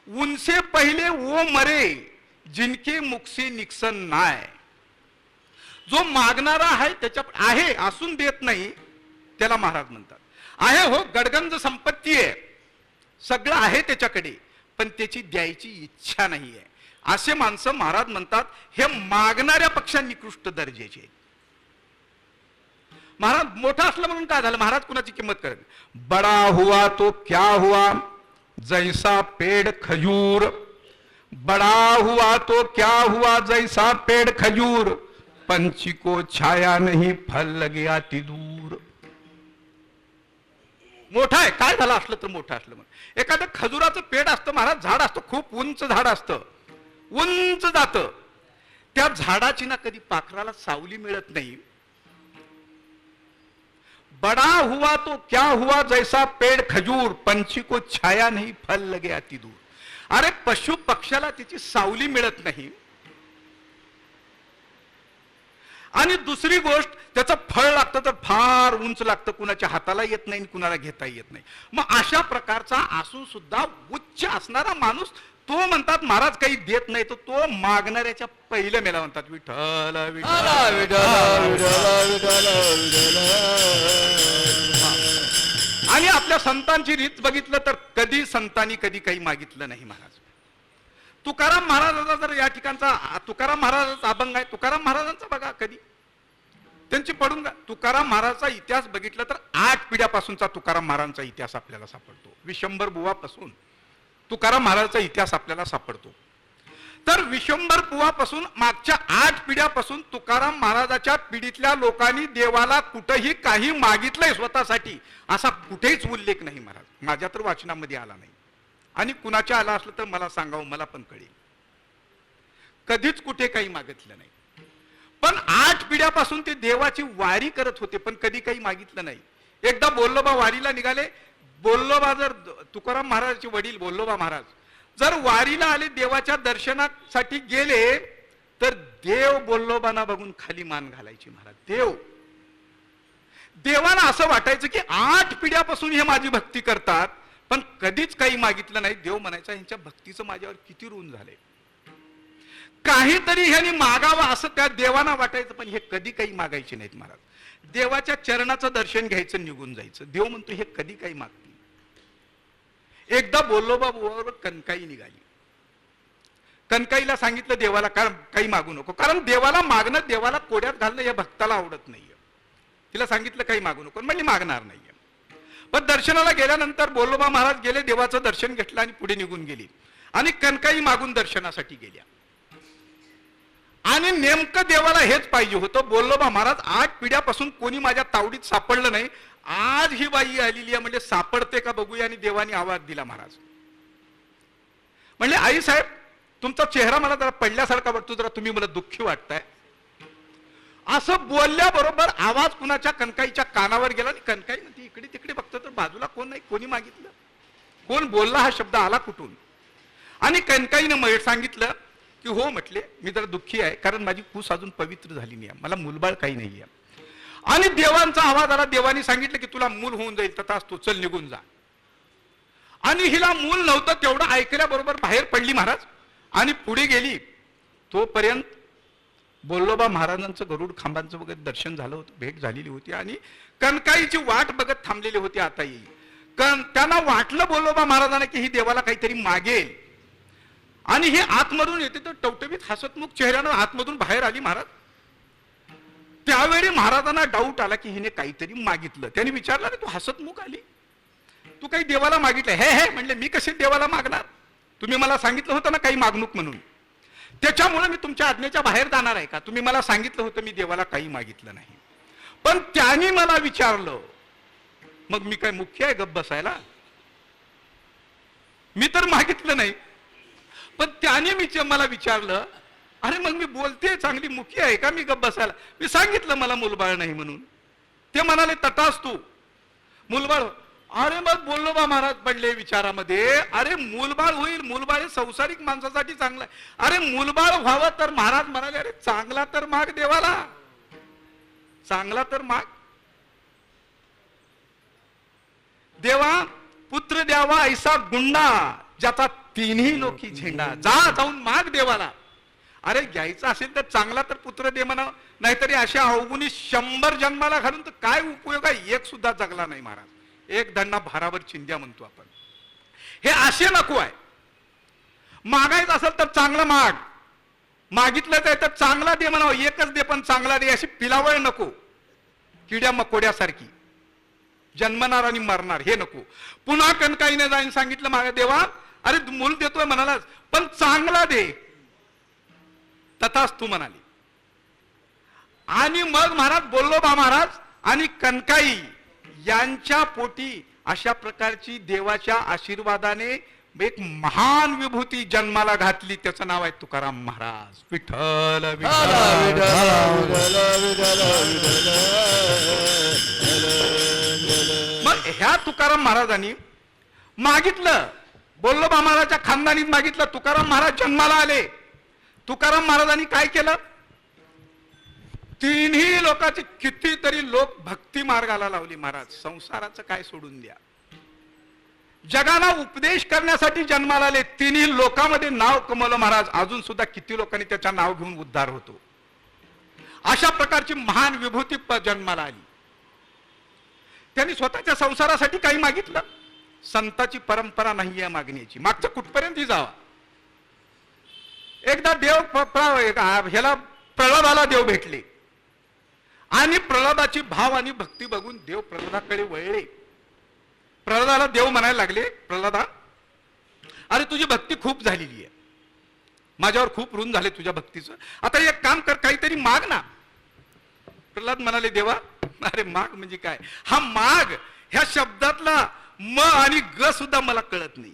उनसे पहिले वो मरे जिनके मुख से निकसन नाय. जो मागणारा आहे त्याच्या आहे असून देत नाही त्याला महाराज म्हणतात. आहे हो गडगंज संपत्ती आहे, सगळं आहे त्याच्याकडे, पण त्याची द्यायची इच्छा नाही आहे, असे माणसं महाराज म्हणतात हे मागणाऱ्या पक्षा निकृष्ट दर्जाचे. महाराज मोठा असला म्हणून काय झालं, महाराज कुणाची किंमत करत. बडा हुआ तो क्या हुआ जैसा पेड़ खजूर, बड़ा हुआ तो क्या हुआ जैसा पेड़ खजूर, पंछी को छाया नहीं फल लगे अति दूर. मोठा आहे काय झालं असलं तर मोठं असलं म्हणून. एखादं खजुराचं पेड़ असतं महाराज, झाड असतं, खूप उंच झाड असतं, उंच जातं, त्या झाडाची ना कधी पाखराला सावली मिळत नाही. बड़ा हुआ तो क्या हुआ जैसा पेड़ खजूर, पंछी को छाया नहीं फल लगे अति दूर. अरे पशु पक्षाला त्याची सावली मिळत नाही, आणि दुसरी गोष्ट त्याचं फळ लागतं तर फार उंच लागतं, कुणाच्या हाताला येत नाही, कुणाला घेता येत नाही. मग अशा प्रकारचा असून सुद्धा उच्च असणारा माणूस तो म्हणतात महाराज काही देत नाही, तर तो मागणाऱ्याच्या पहिलं मेला म्हणतात. विठ्ठल विठ्ठल आणि आपल्या संतांची रीत बघितलं तर कधी संतांनी कधी काही मागितलं नाही महाराज. तुकाराम महाराजाचा जर या ठिकाणचा तुकाराम महाराजाचा अभंग आहे, तुकाराम महाराजांचा बघा कधी त्यांची पडून तुकाराम महाराजांचा इतिहास बघितला तर 8 पिढ्यापासूनचा तुकाराम महाराजांचा इतिहास आपल्याला सापडतो. विशंभर बुवापासून तुकाराम महाराजांचा इतिहास आपल्याला सापडतो. तर विशंभर बुवापासून मागच्या 8 पिढ्यापासून तुकाराम महाराजाच्या पिढीतल्या लोकांनी देवाला कुठेही काही मागितलंय स्वतःसाठी असा कुठेच उल्लेख नाही महाराज, माझ्या तर वाचनामध्ये आला नाही. आणि कुणाच्या आला असलं तर मला सांगावं, मला पण कळेल. कधीच कुठे काही मागितलं नाही. पण 8 पिढ्यापासून ते देवाची वारी करत होते, पण कधी काही मागितलं नाही. एकदा बोल्लोबा वारीला निघाले. बोल्लोबा जर तुकाराम महाराजांचे वडील बोल्लोबा महाराज जर वारीला आले, देवाच्या दर्शनासाठी गेले, तर देव बोल्लोबांना बघून खाली मान घालायची महाराज. देवाला असं वाटायचं की 8 पिढ्यापासून हे माझी भक्ती करतात, पण कधीच काही मागितलं नाही. देव म्हणायचा यांच्या भक्तीचं माझ्यावर किती ऋण झालंय, काहीतरी ह्यांनी मागावं असं त्या देवाना वाटायचं, पण हे कधी काही मागायचे नाहीत महाराज. देवाच्या चरणाचं दर्शन घ्यायचं, निघून जायचं. देव म्हणतो हे कधी काही मागतील. एकदा बोल्लोबा बुवावर कनकाई निघाली. कनकाईला सांगितलं देवाला काही मागू नको, कारण देवाला मागणं, देवाला कोड्यात घालणं या भक्ताला आवडत नाहीये. तिला सांगितलं काही मागू नको, म्हणजे मागणार नाहीये. पण दर्शनाला गेल्यानंतर बोल्लोबा महाराज गेले, देवाचं दर्शन घेतलं आणि पुढे निघून गेली. आणि कनकाई मागून दर्शनासाठी गेल्या. आणि नेमकं देवाला हेच पाहिजे होतं. बोल्लोबा महाराज 8 पिढ्यापासून कोणी माझ्या तावडीत सापडलं नाही, आज ही बाई आलेली आहे, म्हणजे सापडते का बघूया. आणि देवाने आवाज दिला महाराज. म्हणजे आई साहेब तुमचा चेहरा मला जरा पडल्यासारखा वाटतो, जरा तुम्ही मला दुःखी वाटताय. असं बोलल्याबरोबर आवाज कुणाच्या कनकाईच्या कानावर गेला आणि कनकाई म्हणते इकडे तिकडे बघतो तर बाजूला कोण नाही, कोणी मागितलं, कोण बोलला, हा शब्द आला कुठून. आणि कनकाईनं सांगितलं की हो म्हटले मी जरा दुःखी आहे, कारण माझी कूस अजून पवित्र झाली नाही, मला मुलबाळ काही नाहीये. आणि देवांचा आवाज आला. देवानी सांगितलं की तुला मूल होऊन जाईल, तथाच तू चल निघून जा. आणि हिला मूल नव्हतं, तेवढं ऐकल्याबरोबर बाहेर पडली महाराज आणि पुढे गेली. तोपर्यंत बोल्लोबा महाराजांचं गरुड खांबांचं वगैरे दर्शन झालं होतं, भेट झालेली होती. आणि कनकाईची वाट बघत थांबलेले होते आता येईल. त्यांना वाटलं बोल्लोबा महाराजांना की ही देवाला काहीतरी मागेल. आणि हे आतमधून येते तर टवटवीत हसतमुख चेहऱ्यानं आतमधून बाहेर आली महाराज. त्यावेळी महाराजांना डाऊट आला की हिने काहीतरी मागितलं. त्यांनी विचारलं रे तू हसतमुख आली, तू काही देवाला मागितलं? हे म्हणले मी कसे देवाला मागणार, तुम्ही मला सांगितलं होतं ना काही मागणूक म्हणून, त्याच्यामुळे मी तुमच्या आज्ञेच्या बाहेर जाणार आहे का? तुम्ही मला सांगितलं होतं मी देवाला काही मागितलं नाही. पण त्यांनी मला विचारलं, मग मी काय मुख्य आहे गप्प बसायला? मी तर मागितलं नाही, पण त्याने मला विचारलं. अरे मग मी बोलते चांगली मुखी आहे का मी गप्प बसायला? मी सांगितलं मला मुलबाळ नाही म्हणून. ते म्हणाले तटास तू. मूलबाळ अरे मग बोललो बा महाराज पडले विचारामध्ये, अरे मूलबाळ होईल, मूलबाळ हे संसारिक माणसासाठी चांगलं आहे. अरे मूलबाळ व्हावं तर महाराज म्हणाले अरे चांगला तर माग देवाला, चांगला तर माग. देवा पुत्र द्यावा ऐसा गुंडा ज्याचा तिन्ही लोकी झेंडा, जा जाऊन माग देवाला. अरे घ्यायचा असेल तर चांगला तर पुत्र दे म्हणा, नाहीतरी अशा अवगुणी 100 जन्माला घालून तर काय उपयोग आहे, एक सुद्धा जगला नाही महाराज. एक दंडा भारावर चिंध्या म्हणतो आपण, हे असे नको आहे. मागायचं असेल तर चांगलं माग, मागितलं तर चांगला दे म्हणावं, एकच दे पण चांगला दे, अशी पिलावळ नको, किड्या मकोड्यासारखी जन्मणार आणि मरणार हे नको. पुन्हा कणकाईने जाईन सांगितलं मागा देवा अरे मूल देतोय म्हणालाच पण चांगला दे, तथाच तू म्हणाली. आणि मग महाराज बोललो बा महाराज आणि कणकाई यांच्या पोटी अशा प्रकारची देवाच्या आशीर्वादाने एक महान विभूती जन्माला घातली, त्याचं नाव आहे तुकाराम महाराज. विठ्ठल मग ह्या तुकाराम महाराजांनी मागितलं, बोललो बा महाराजच्या खानदानीत मागितलं, तुकाराम महाराज जन्माला आले. तुकाराम महाराजांनी काय केलं, तिन्ही लोकांची कितीतरी लोक भक्ती मार्गाला लावली महाराज. संसाराचं काय सोडून द्या, जगाला उपदेश करण्यासाठी जन्माला आले, तिन्ही लोकांमध्ये नाव कमवलं महाराज. अजून सुद्धा किती लोकांनी त्याचं नाव घेऊन उद्धार होतो. अशा प्रकारची महान विभूती जन्माला आली. त्यांनी स्वतःच्या संसारासाठी काही मागितलं, संताची परंपरा नाहीये मागण्याची, मागचं कुठपर्यंत जावा. एकदा देव ह्याला प्रल्हादाला देव भेटले आणि प्रल्हादाची भाव आणि भक्ती बघून देव प्रल्हादाकडे वळले. प्रल्हादाला देव म्हणायला लागले, प्रल्हादा अरे तुझी भक्ती खूप झालेली आहे, माझ्यावर खूप ऋण झाले तुझ्या भक्तीचं, आता एक काम कर काहीतरी माग ना. प्रल्हाद म्हणाले देवा अरे माग म्हणजे काय, हा माग ह्या शब्दातला म आणि ग सुद्धा मला कळत नाही.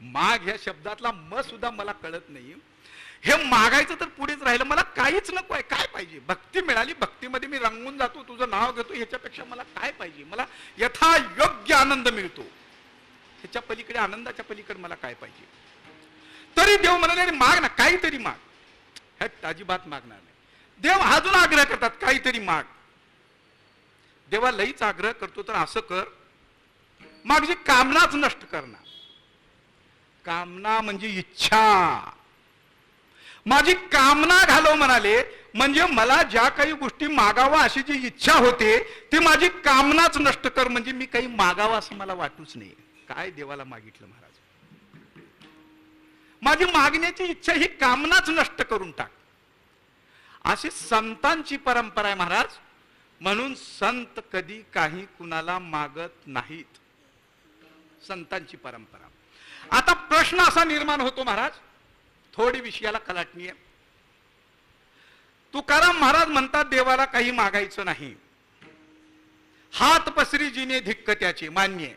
माग ह्या शब्दातला म सुद्धा मला कळत नाही. हे मागायचं तर पुढेच राहिलं, मला काहीच नको आहे. काय पाहिजे, भक्ती मिळाली, भक्तीमध्ये मी रंगून जातो, तुझं नाव घेतो, ह्याच्यापेक्षा मला काय पाहिजे, मला यथा योग्य आनंद मिळतो, ह्याच्या पलीकडे आनंदाच्या पलीकडे मला काय पाहिजे. तरी देव म्हणाले माग ना, काहीतरी माग. ह्या अजिबात मागणार नाही. देव अजून आग्रह करतात काहीतरी माग. देवा लईच आग्रह करतो तर असं कर, माझी कामनाच नष्ट करणार. कामना म्हणजे इच्छा, माझी कामना घालव म्हणाले, म्हणजे मला ज्या काही गोष्टी मागावा अशी जी इच्छा होते ती माझी कामनाच नष्ट कर, म्हणजे मी काही मागावा असं मला वाटूच नाही. काय देवाला मागितलं महाराज, माझी मागण्याची इच्छा ही कामनाच नष्ट करून टाक. अशी संतांची परंपरा आहे महाराज. म्हणून संत कधी काही कुणाला मागत नाहीत, संतांची परंपरा. आता प्रश्न असा निर्माण होतो महाराज, थोडी विषयाला कलाटणी आहे. तुकाराम महाराज म्हणतात देवाला काही मागायचं नाही, हात पसरी जिने धिक्क त्याचे, मान्य आहे.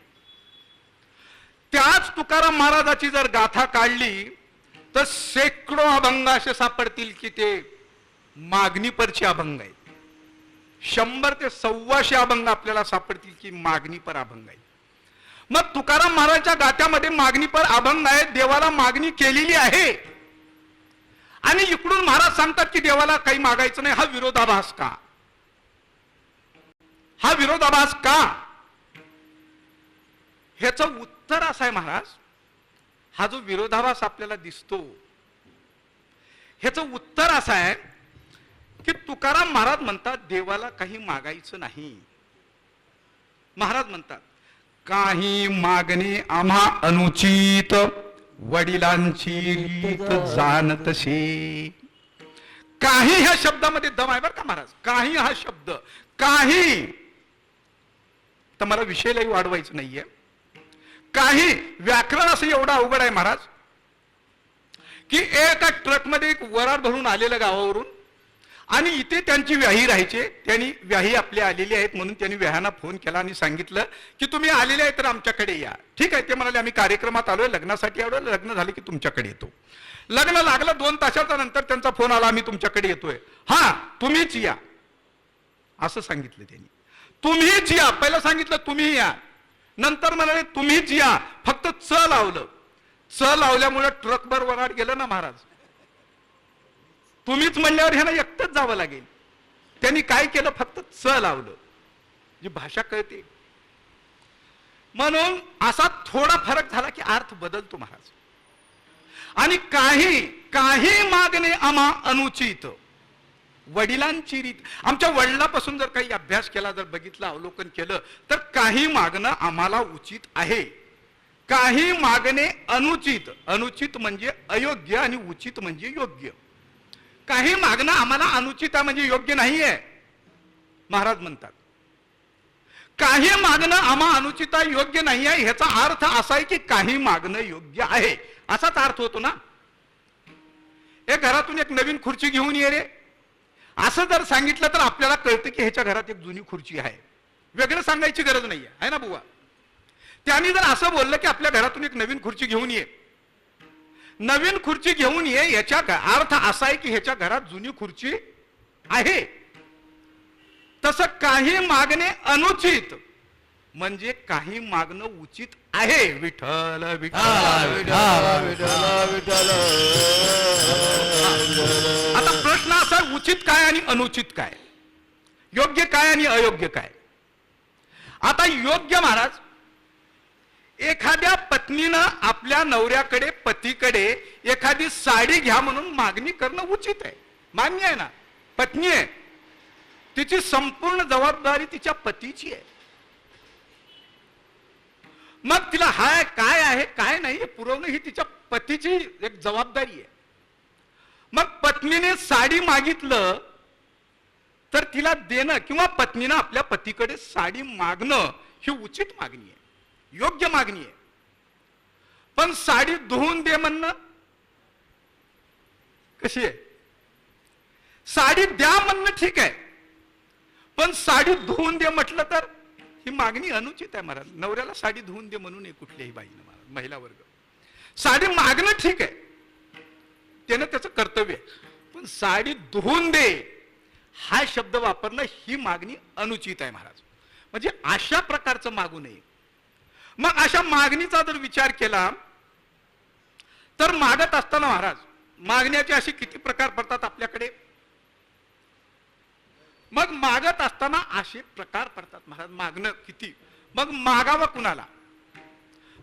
त्याच तुकाराम महाराजाची जर गाथा काढली तर शेकडो अभंग असे सापडतील की ते मागणीपरचे अभंग आहेत. 100 ते 125 अभंग आपल्याला सापडतील की मागणीपर अभंग आहेत. मग तुकाराम महाराजच्या गाथ्यामध्ये मागणीपर अभंग आहेत, देवाला मागणी केलेली आहे. आणि इकडून महाराज सांगतात की देवाला काही मागायचं नाही. हा विरोधाभास का, हा विरोधाभास का? ह्याचं उत्तर असं आहे महाराज, हा जो विरोधाभास आपल्याला दिसतो ह्याचं उत्तर असं आहे की तुकाराम महाराज म्हणतात देवाला काही मागायचं नाही. महाराज म्हणतात काही मागणे आम्हा अनुचित, वडिलांची रीत जाणतसे. काही ह्या शब्दामध्ये दम आहे बरं का महाराज. काही हा शब्द, काही तर मला विषयालाही वाढवायचं नाहीये. काही व्याकरण असं एवढं अवघड आहे महाराज की एका ट्रकमध्ये एक वराड भरून आलेलं गावावरून आणि इथे त्यांची व्याही राहायचे. त्यांनी व्याही आपल्या आलेली आहेत म्हणून त्यांनी व्याह्यांना फोन केला आणि सांगितलं की तुम्ही आलेले आहे तर आमच्याकडे या. ठीक आहे ते म्हणाले आम्ही कार्यक्रमात आलोय, लग्नासाठी आलोय, लग्न झाले की तुमच्याकडे येतो. लग्न लागलं 2 तासाच्या नंतर त्यांचा फोन आला आम्ही तुमच्याकडे येतोय. हा तुम्हीच या असं सांगितलं त्यांनी. तुम्हीच या. पहिलं सांगितलं तुम्ही या, नंतर म्हणाले तुम्हीच या. फक्त च लावलं. च लावल्यामुळे ट्रकभर वराड गेलं ना महाराज. तुम्हीच म्हणल्यावर ह्याला एकटंच जावं लागेल. त्यांनी काय केलं, फक्त च लावलं. जी भाषा कळते. म्हणून असा थोडा फरक झाला की अर्थ बदलतो महाराज. आणि काही मागणे आम्हा अनुचित. वडिलांची रीत, आमच्या वडिलांपासून जर काही अभ्यास केला, जर बघितलं, अवलोकन केलं, तर काही मागणं आम्हाला उचित आहे, काही मागणे अनुचित. अनुचित म्हणजे अयोग्य आणि उचित म्हणजे योग्य. काही मागणं आम्हाला अनुचित आहे म्हणजे योग्य नाही आहे महाराज म्हणतात. काही मागणं आम्हा अनुचित आहे, योग्य नाही आहे, ह्याचा अर्थ असा आहे की काही मागणं योग्य आहे, असाच अर्थ होतो ना. एक घरातून एक नवीन खुर्ची घेऊन ये रे, असं जर सांगितलं तर आपल्याला कळतं की ह्याच्या घरात एक जुनी खुर्ची आहे. वेगळं सांगायची गरज नाही आहे ना बुवा. त्यांनी जर असं बोललं की आपल्या घरातून एक नवीन खुर्ची घेऊन ये, नवीन खुर्ची घेऊन ये, याचा अर्थ असा आहे की ह्याच्या घरात जुनी खुर्ची आहे. तसं काही मागणे अनुचित म्हणजे काही मागणं उचित आहे. विठ्ठल विठ्ठल विठ्ठल विठ्ठल विठ्ठल. आता प्रश्न असा, उचित काय आणि अनुचित काय, योग्य काय आणि अयोग्य काय. आता योग्य महाराज, एखाद्या पत्नीनं आपल्या नवऱ्याकडे, पतीकडे एखादी साडी घ्या म्हणून मागणी करणं उचित आहे, मान्य आहे ना. पत्नी आहे, तिची संपूर्ण जबाबदारी तिच्या पतीची आहे. मग तिला हाय काय आहे काय नाही हे पुरवणं ही तिच्या पतीची एक जबाबदारी आहे. मग पत्नीने साडी मागितलं तर तिला देणं, किंवा पत्नीनं आपल्या पतीकडे साडी मागणं ही उचित मागणी आहे, योग्य मागणी आहे. पण साडी धुवून दे म्हणणं कशी आहे. साडी द्या म्हणणं ठीक आहे, पण साडी धुवून दे म्हटलं तर ही मागणी अनुचित आहे महाराज. नवऱ्याला साडी धुवून दे म्हणून कुठल्याही बाईनं महाराज, महिला वर्ग. साडी मागणं ठीक आहे, त्यानं त्याचं कर्तव्य आहे, पण साडी धुवून दे हा शब्द वापरणं ही मागणी अनुचित आहे महाराज. म्हणजे अशा प्रकारचं मागू नये. मग अशा मागणीचा जर विचार केला तर मागत असताना महाराज, मागण्याचे असे किती प्रकार पडतात आपल्याकडे. मग मागत असताना असे प्रकार पडतात महाराज, मागणं किती. मग मागावं कुणाला,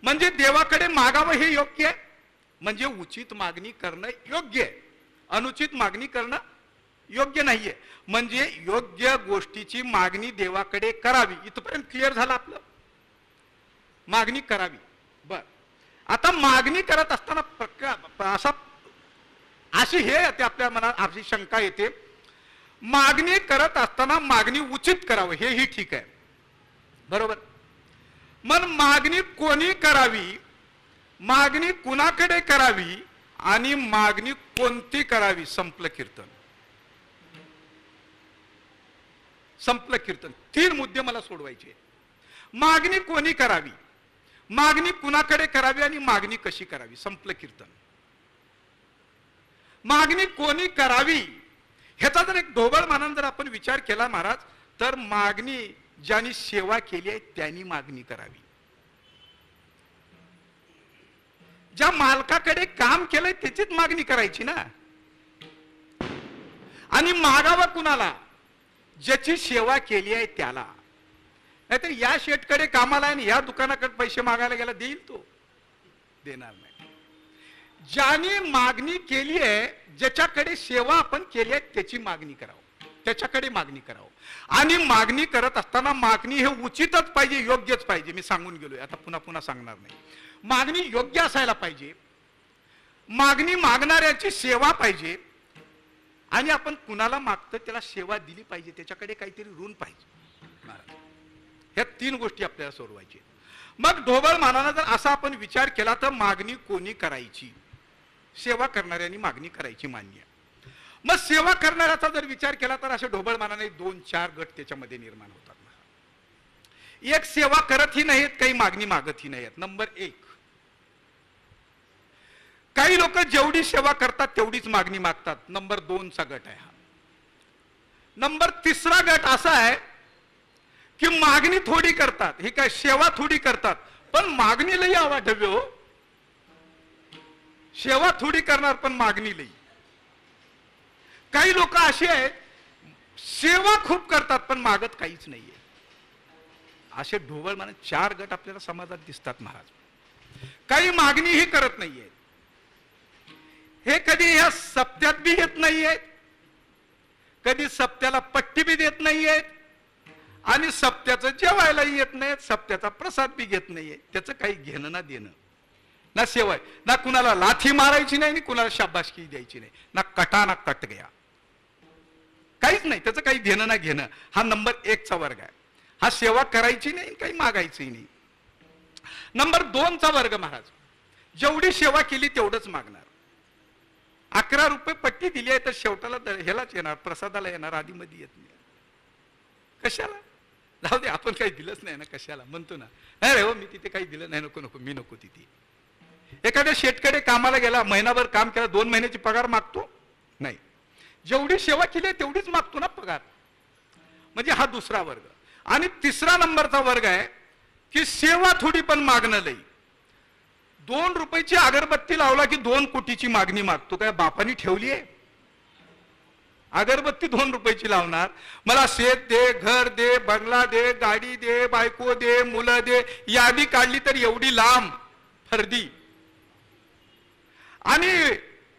म्हणजे देवाकडे मागावं हे योग्य आहे, म्हणजे उचित मागणी करणं योग्य आहे, अनुचित मागणी करणं योग्य नाहीये. म्हणजे योग्य गोष्टीची मागणी देवाकडे करावी. इथपर्यंत क्लिअर झालं आपलं, मागणी करावी. बर, आता मागणी करत असताना अशी हे येते आपल्या मनात, अशी शंका येते, मागणी करत असताना मागणी उचित करावं हेही ठीक आहे, बरोबर. मग मागणी कोणी करावी, मागणी कुणाकडे करावी आणि मागणी कोणती करावी. संपलं कीर्तन, संपलं कीर्तन. 3 मुद्दे मला सोडवायचे. मागणी कोणी करावी, मागणी कुणाकडे करावी आणि मागणी कशी करावी. संपलं कीर्तन. मागणी कोणी करावी ह्याचा जर एक ढोबळ मानानं जर आपण विचार केला महाराज, तर मागणी ज्यांनी सेवा केली आहे त्यांनी मागणी करावी. ज्या मालकाकडे काम केलंय त्याचीच मागणी करायची ना. आणि मागावं कुणाला, ज्याची सेवा केली आहे त्याला. नाहीतर या शेठकडे कामाला आहे, या दुकानाकडे पैसे मागायला गेला देईल तो, देणार नाही. ज्याने मागणी केली आहे, ज्याच्याकडे सेवा आपण केली आहे त्याची मागणी करावं, त्याच्याकडे मागणी करावं. आणि मागणी करत असताना मागणी हे उचितच पाहिजे, योग्यच पाहिजे. मी सांगून गेलोय, आता पुन्हा पुन्हा सांगणार नाही. मागणी योग्य असायला पाहिजे, मागणी मागणाऱ्याची सेवा पाहिजे, आणि आपण कुणाला मागतो त्याला सेवा दिली पाहिजे, त्याच्याकडे काहीतरी ऋण पाहिजे. ह्या 3 गोष्टी आपल्याला सोडवायची. मग ढोबळ मानानं जर असा आपण विचार केला तर मागणी कोणी करायची, सेवा करणाऱ्यांनी मागणी करायची, मान्य. मग सेवा करणाऱ्याचा जर विचार केला तर असे ढोबळ मानाने 2-4 गट त्याच्यामध्ये निर्माण होतात. एक, सेवा करतही नाहीत, काही मागणी मागतही नाहीत. नंबर 1, काही लोक जेवढी सेवा करतात तेवढीच मागणी मागतात. नंबर 2 चा गट आहे हा. नंबर 3रा गट असा आहे की मागणी थोडी करतात, ही काय सेवा थोडी करतात, पण मागणी लई आवाढव्य हो. सेवा थोडी करणार पण मागणी लई. काही लोक असे आहेत सेवा खूप करतात पण मागत काहीच नाहीये. असे ढोबळ माने 4 गट आपल्याला समाजात दिसतात महाराज. काही मागणीही करत नाहीये, हे कधी ह्या सप्त्यात बी येत नाहीये, कधी सप्त्याला पट्टी बी देत नाहीये, आणि सप्त्याचं जेवायलाही येत नाही, सप्त्याचा प्रसाद बी घेत नाहीये. त्याचं काही घेणं ना देणं, ना सेवा, ना कुणाला लाथी मारायची नाही, कुणाला शाबासकी द्यायची नाही, ना कटा ना कट गया, काहीच नाही. त्याचं काही घेणं ना घेणं. हा नंबर 1 चा वर्ग आहे. हा सेवा करायची नाही, काही मागायची नाही. नंबर 2 चा वर्ग महाराज, जेवढी सेवा केली तेवढंच मागणार. 11 रुपये पट्टी दिली आहे तर शेवटाला ह्यालाच येणार, प्रसादाला येणार, आधी मध्ये येत नाही. कशाला? जाऊ दे, आपण काही दिलंच नाही ना, कशाला म्हणतो ना, अरे हो मी तिथे काही दिलं नाही, नको नको, मी नको तिथे. एखाद्या शेतकरी कामाला गेला, महिनाभर काम केला, 2 महिन्याची पगार मागतो नाही. जेवढी सेवा केली तेवढीच मागतो ना पगार. म्हणजे हा दुसरा वर्ग. आणि तिसरा नंबरचा वर्ग आहे की सेवा थोडी पण मागणं लई. 2 रुपयाची अगरबत्ती लावला की 2 कोटीची मागणी मागतो. काय बापानी ठेवली आहे अगरबत्ती? 2 रुपयाची लावणार, मला शेत दे, घर दे, बंगला दे, गाडी दे, बायको दे, मुलं दे, यादी काढली तर एवढी लांब फर्दी. आणि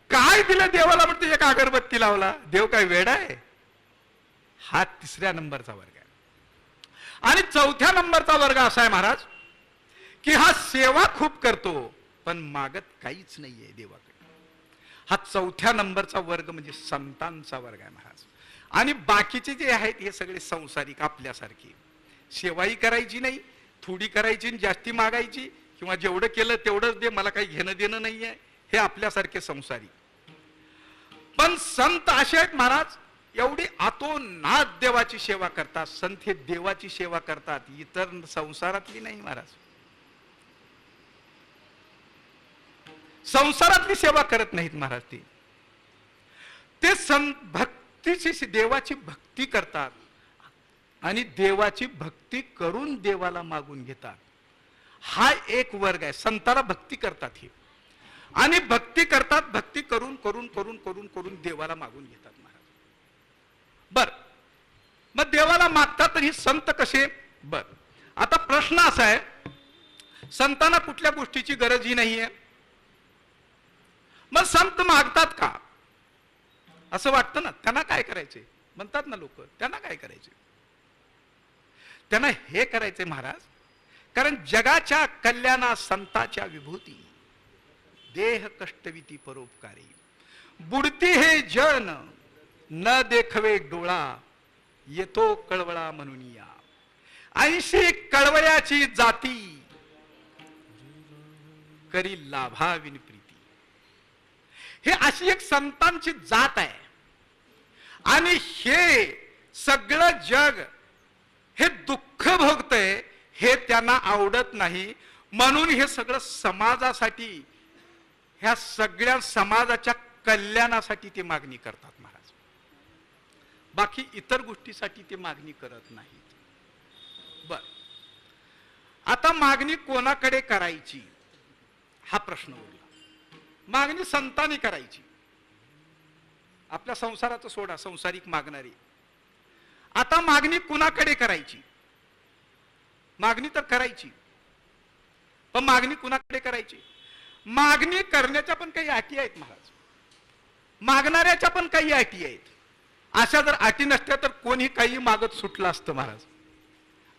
काय दिलं देवाला म्हणते, एक अगरबत्ती लावला, देव काय वेडा आहे? हा 3ऱ्या नंबरचा वर्ग आहे. आणि 4थ्या नंबरचा वर्ग असा आहे महाराज की हा सेवा खूप करतो पण मागत काहीच नाहीये देवाकडे. हा 4थ्या नंबरचा वर्ग म्हणजे संतांचा वर्ग आहे महाराज. आणि बाकीचे जे आहेत हे सगळे संसारिक, आपल्यासारखे. सेवाही करायची नाही, थोडी करायची, जास्ती मागायची, किंवा जेवढं केलं तेवढंच दे, मला काही घेणं देणं नाहीये, हे आपल्यासारखे संसारी. पण संत असे आहेत महाराज, एवढी आतोनात देवाची सेवा करतात. संत हे देवाची सेवा करतात, इतर संसारातली नाही महाराज. संसारातली सेवा करत नाहीत महाराज. ते भक्तीची, देवाची भक्ती करतात आणि देवाची भक्ती करून देवाला मागून घेतात. हा एक वर्ग आहे. संताला भक्ती करतात हे, आणि भक्ती करतात, भक्ती करून करून करून करून करून देवाला मागून घेतात महाराज. बर, मग देवाला मागतात तर ही संत कसे? बर, आता प्रश्न असा आहे, संतांना कुठल्या गोष्टीची गरजही नाहीये, मग संत मागतात का? असं वाटतं ना. त्यांना काय करायचे म्हणतात ना लोक, त्यांना काय करायचे? त्यांना हे करायचे महाराज, कारण जगाच्या कल्याणा संताच्या विभूती, देह कष्टविती परोपकारी, बुडती हे जन न देखवे डोळा, येतो कळवळा म्हणून या, 80 कळवळ्याची जाती, करी लाभाविन प्रीती. हे अशी एक संतांची जात आहे. आणि हे सगळं जग हे दुःख भोगतंय, हे त्यांना आवडत नाही, म्हणून हे सगळं समाजासाठी, ह्या सगळ्या समाजाच्या कल्याणासाठी ते मागणी करतात महाराज. बाकी इतर गोष्टीसाठी ते मागणी करत नाहीत. बर, आता मागणी कोणाकडे करायची हा प्रश्न उरला. मागणी संतांनी करायची. आपल्या संसाराचं सोडा, संसारिक मागणारी. आता मागणी कुणाकडे करायची? मागणी तर करायची, पण मागणी कुणाकडे करायची? मागणी करण्याच्या पण काही अटी आहेत महाराज, मागणाऱ्याच्या पण काही अटी आहेत. अशा जर अटी नसत्या तर कोणी काही मागत सुटलं असतं महाराज.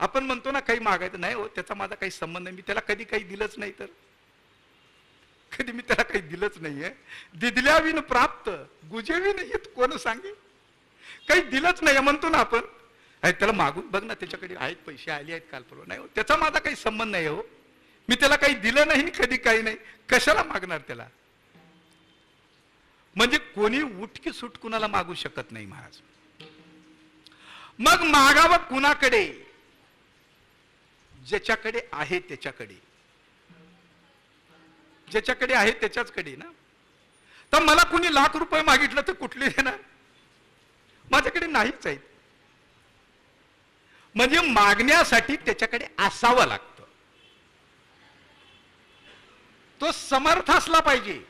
आपण म्हणतो ना काही मागायचं नाही हो, त्याचा माझा काही संबंध नाही, मी त्याला कधी काही दिलंच नाही, तर कधी मी त्याला काही दिलंच नाहीये. दिदल्याविन प्राप्त गुजेविन येत कोण सांगे. काही दिलंच नाही म्हणतो ना आपण, त्याला मागून बघ ना, त्याच्याकडे आहेत पैसे, आले आहेत काल परवा. नाही हो, त्याचा माझा काही संबंध नाही हो, मी त्याला काही दिलं नाही, कधी काही नाही, कशाला मागणार त्याला? म्हणजे कोणी उठकी सुट कुणाला मागू शकत नाही महाराज. मग मागावं कुणाकडे? ज्याच्याकडे आहे त्याच्याकडे. ज्याच्याकडे आहे त्याच्याचकडे ना. तर मला कुणी ₹1,00,000 मागितलं तर कुठले देणार? माझ्याकडे नाहीच आहेत. म्हणजे मागण्यासाठी त्याच्याकडे असावं लागतं. तो समर्थ असला पाहिजे,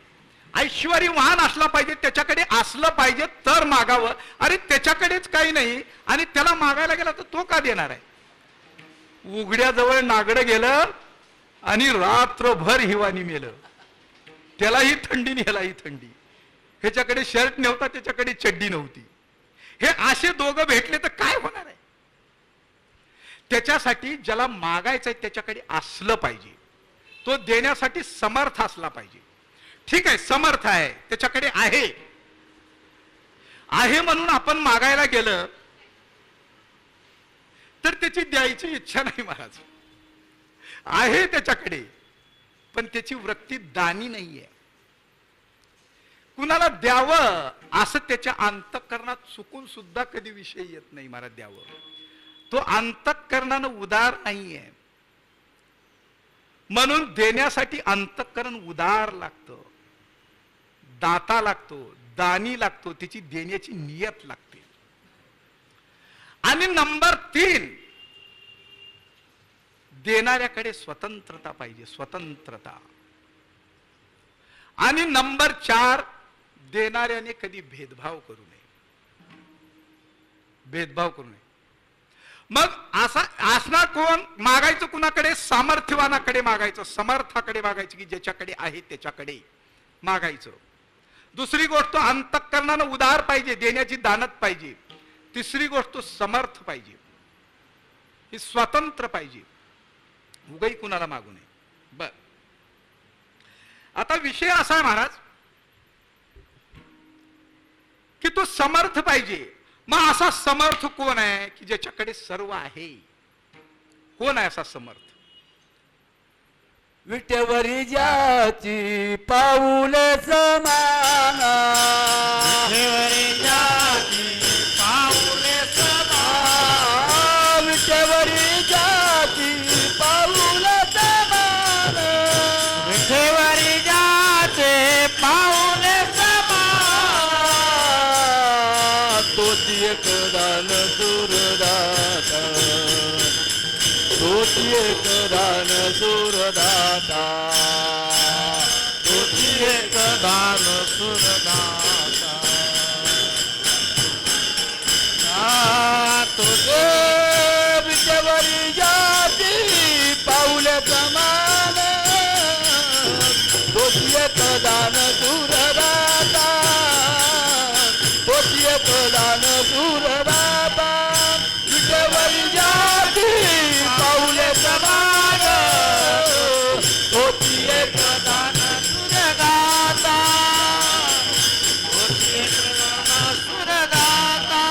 ऐश्वर्यवान असला पाहिजे, त्याच्याकडे असलं पाहिजे तर मागावं. अरे त्याच्याकडेच काही नाही आणि त्याला मागायला गेला तर तो का देणार आहे? उघड्याजवळ नागडं गेलं आणि रात्रभर हिवानी मेलं. त्यालाही थंडी आणि ह्यालाही थंडी. ह्याच्याकडे शर्ट नव्हता, त्याच्याकडे चड्डी नव्हती. हे असे दोघं भेटले तर काय होणार आहे? त्याच्यासाठी ज्याला मागायचंय त्याच्याकडे असलं पाहिजे, तो देण्यासाठी समर्थ असला पाहिजे. ठीक आहे, समर्थ आहे, त्याच्याकडे आहे म्हणून आपण मागायला गेलं तर त्याची द्यायची इच्छा नाही महाराज. आहे त्याच्याकडे पण त्याची वृत्ती दानी नाहीये. कुणाला द्यावं असं त्याच्या अंतःकरणात चुकून सुद्धा कधी विषय येत नाही महाराज. द्यावं, तो अंतःकरणानं उदार नाहीये. म्हणून देण्यासाठी अंतःकरण उदार लागतं, दाता लागतो, दानी लागतो, त्याची देण्याची नियत लागते. आणि नंबर 3, देणाऱ्याकडे स्वतंत्रता पाहिजे, स्वतंत्रता. आणि नंबर 4, देणाऱ्याने कधी भेदभाव करू नये, भेदभाव करू नये. मग असा असणार कोण? मागायचं कुणाकडे? सामर्थ्यवानाकडे मागायचं, समर्थाकडे मागायचं, की ज्याच्याकडे आहे त्याच्याकडे मागायचं. दुसरी गोष्ट अंतःकरणानं उदार पाहिजे, देण्याची दानत पाहिजे. तिसरी गोष्ट समर्थ पाहिजे, ही स्वतंत्र पाहिजे, उगाही कुणाला मागू नये. बर, आता विषय असा आहे महाराज की तो समर्थ पाहिजे. मग असा समर्थ कोण आहे की ज्याच्याकडे सर्व आहे? कोण आहे असा समर्थ? विटेवरी ज्याची पाऊल समान, विटेवरी ज्याची पाऊले समान, विटेवरी ज्याची पाऊल समान, विटेवरी ज्याचे पाऊले समान, तोची एक दान सुरदाता, तोची एक दान सुरदाता, तोची एक दान सुरदाता, तुझे विटेवरी जाती पाऊल समान, तोची एक दान सुरदाता, तोची एक दान सुरदाता, विटेवरी जाती पाऊल समान, तोची एक दान सुरदाता, तोची एक दान सुरदाता.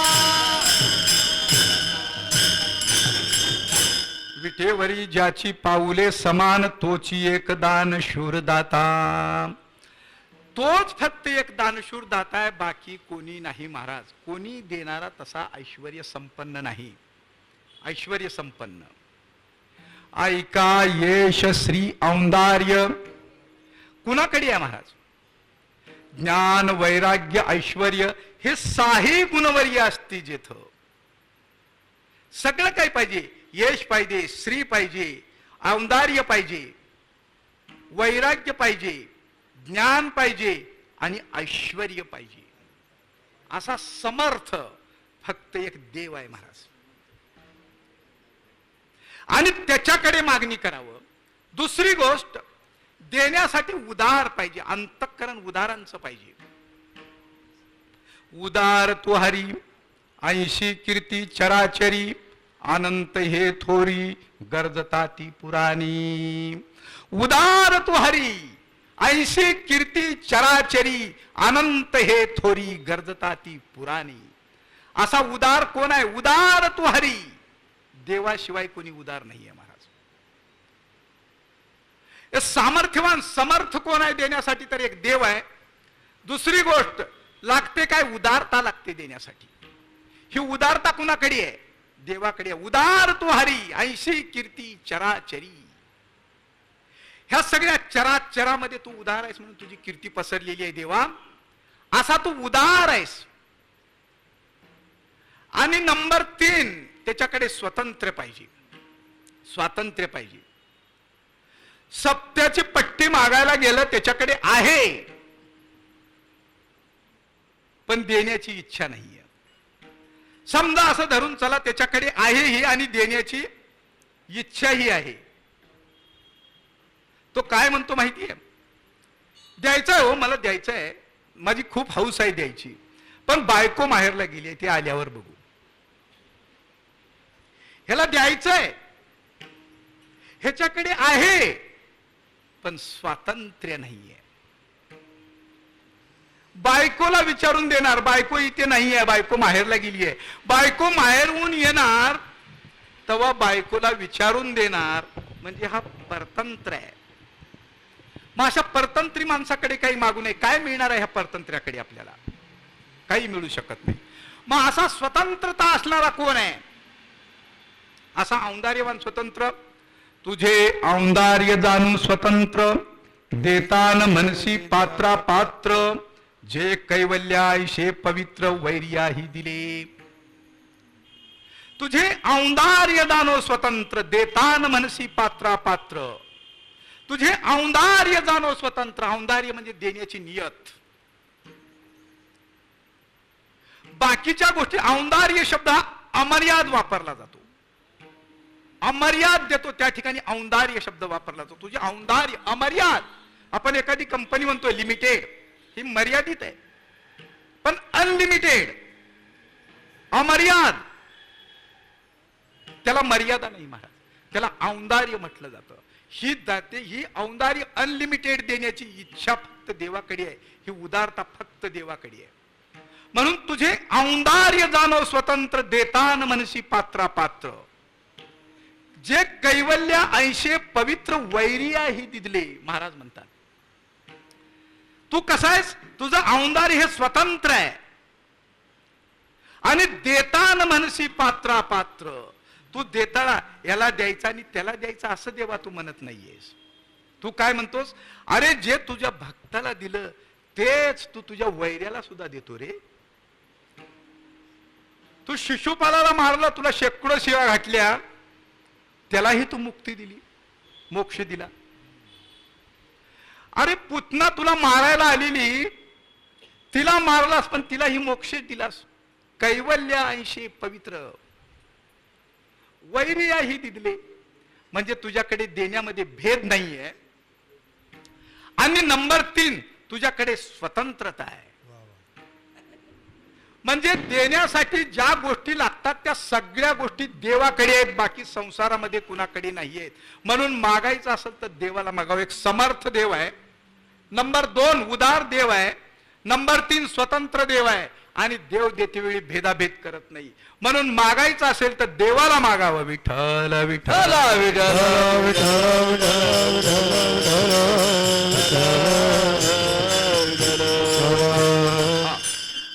विटेवरी ज्याची पाऊले समान, तोची एक दानशूर दाता. तोच फक्त एक दानशूर दाता आहे, बाकी कोणी नाही महाराज. कोणी देणारा तसा ऐश्वर्य संपन्न नाही. ऐश्वर्य संपन्न, ऐका, यश, श्री, औंदार्य कुणाकडे आहे महाराज? ज्ञान, वैराग्य, ऐश्वर्य हे 6 गुणवर्य असते जेथं. सगळं काय पाहिजे? यश पाहिजे, श्री पाहिजे, औंदार्य पाहिजे, वैराग्य पाहिजे, ज्ञान पाहिजे आणि ऐश्वर्य पाहिजे. असा समर्थ फक्त एक देव आहे महाराज. आणि त्याच्याकडे मागणी करावं. दुसरी गोष्ट, देण्यासाठी उदार पाहिजे, अंतःकरण उदारांचं पाहिजे. उदार तू हरी, 80 कीर्ती चराचरी, अनंत हे थोरी, गरजता ती पुराणी. उदार तू हरी, 80 कीर्ती चराचरी, अनंत हे थोरी, गरजता ती पुराणी. असा उदार कोण आहे? उदार तू हरी. देवाशिवाय कोणी उदार नाहीये महाराज. हे सामर्थ्यवान समर्थ कोण आहे देण्यासाठी? तर एक देव आहे. दुसरी गोष्ट लागते काय? उदारता लागते देण्यासाठी. ही उदारता कुणाकडे आहे? देवाकडे. उदार तू हरी, 80 कीर्ती चराचरी. ह्या सगळ्या चराचरामध्ये तू उदार आहेस म्हणून तुझी कीर्ती पसरलेली आहे देवा. असा तू उदार आहेस. आणि नंबर 3, त्याच्याकडे स्वातंत्र्य पाहिजे, स्वातंत्र्य पाहिजे. सत्याची पट्टी मागायला गेलं त्याच्याकडे आहे, पण देण्याची इच्छा नाहीये. समजा असं धरून चला त्याच्याकडे आहेही आणि देण्याची इच्छाही आहे. तो काय म्हणतो माहितीये, द्यायचंय हो, मला द्यायचंय, माझी खूप हौस आहे द्यायची, पण बायको माहेरला गेली आहे, ते आल्यावर बघू. ह्याला द्यायचंय, ह्याच्याकडे आहे, पण स्वातंत्र्य नाहीये. बायकोला विचारून देणार, बायको इथे नाहीये, बायको माहेरला गेली आहे. बायको माहेरहून येणार तेव्हा बायकोला विचारून देणार, म्हणजे हा परतंत्र आहे. मग अशा परतंत्री माणसाकडे काही मागू नये. काय मिळणार आहे ह्या परतंत्र्याकडे? आपल्याला काही मिळू शकत नाही. मग असा स्वतंत्रता असणारा कोण आहे? असा औंदार्यवान स्वतंत्र. तुझे औंदार्य जाणू स्वतंत्र, देतान मनसी पात्रा पात्र, जे कैवल्याशे पवित्र वैर्याही दिले. तुझे औंदार्य जाणो स्वतंत्र, देतान मनसी पात्रा पात्र. तुझे औंदार्य जाणो स्वतंत्र. औंदार्य म्हणजे देण्याची नियत. बाकीच्या गोष्टी, औंदार्य शब्द हा अमर्याद वापरला जातो. अमर्याद देतो त्या ठिकाणी औंदार्य शब्द वापरला जातो. तुझे औंदार्य अमर्याद. आपण एखादी कंपनी म्हणतोय लिमिटेड, ही मर्यादित आहे, पण अनलिमिटेड, अमर्याद, त्याला मर्यादा नाही महाराज, त्याला औंदार्य म्हटलं जातं. ही औंदार्य अनलिमिटेड देण्याची इच्छा फक्त देवाकडे आहे, ही उदारता फक्त देवाकडे आहे. म्हणून तुझे औंदार्य जाणव स्वतंत्र, देतान मनसी पात्रा पात्र, जे कैवल्य ऐशे पवित्र वैर्याही दिदले. महाराज म्हणतात तू कसा आहेस, तुझं औंदार्य हे स्वतंत्र आहे, आणि देतान मनसी पात्रा पात्र, तू देताना याला द्यायचा आणि त्याला द्यायचा असं देवा तू म्हणत नाहीयेस. तू काय म्हणतोस, अरे जे तुझ्या भक्ताला दिलं तेच तू तुझ्या वैर्याला सुद्धा देतो रे. तू शिशुपालाला मारला, तुला शेकडो शिव्या घातल्या, त्यालाही तू मुक्ती दिली, मोक्ष दिला. अरे पुतना तुला मारायला आलेली, तिला मारलास पण तिलाही मोक्ष दिलास. कैवल्य ऐशे पवित्र वैर्याही दिले, म्हणजे तुझ्याकडे देण्यामध्ये भेद नाहीये. आणि नंबर 3, तुझ्याकडे स्वतंत्रता आहे. म्हणजे देण्यासाठी ज्या गोष्टी लागतात त्या सगळ्या गोष्टी देवाकडे आहेत, बाकी संसारामध्ये कुणाकडे नाही आहेत. म्हणून मागायचं असेल तर देवाला मागावं. एक समर्थ देव आहे, नंबर 2 उदार देव आहे, नंबर 3 स्वतंत्र देव आहे, आणि देव देते वेळी भेदाभेद करत नाही. म्हणून मागायचं असेल तर देवाला मागावं. विठ्ठल विठ्ठल विठ्ठल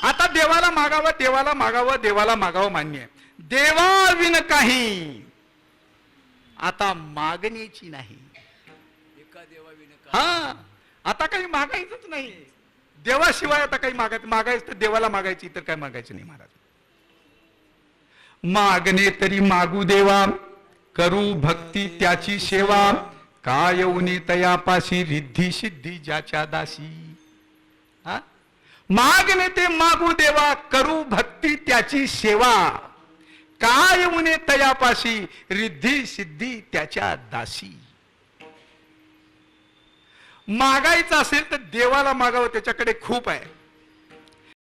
आता देवाला मागावं, देवाला मागावं, देवाला मागावं मान्य आहे. देवाविन काही आता मागण्याची नाही. हा, आता काही मागायचंच नाही. देवाशिवाय आता काही मागायचं तर देवाला मागायची, तर काय मागायचं नाही. महाराज मागणे तरी मागू देवा, करू भक्ती त्याची सेवा, काय उनी तयापाशी रिद्धी सिद्धी ज्याच्या दासी. हा, मागणे ते मागू देवा, करू भक्ती त्याची सेवा, काय उने तयापाशी रिद्धी सिद्धी त्याच्या दासी. मागायचं असेल तर देवाला मागावं, त्याच्याकडे खूप आहे.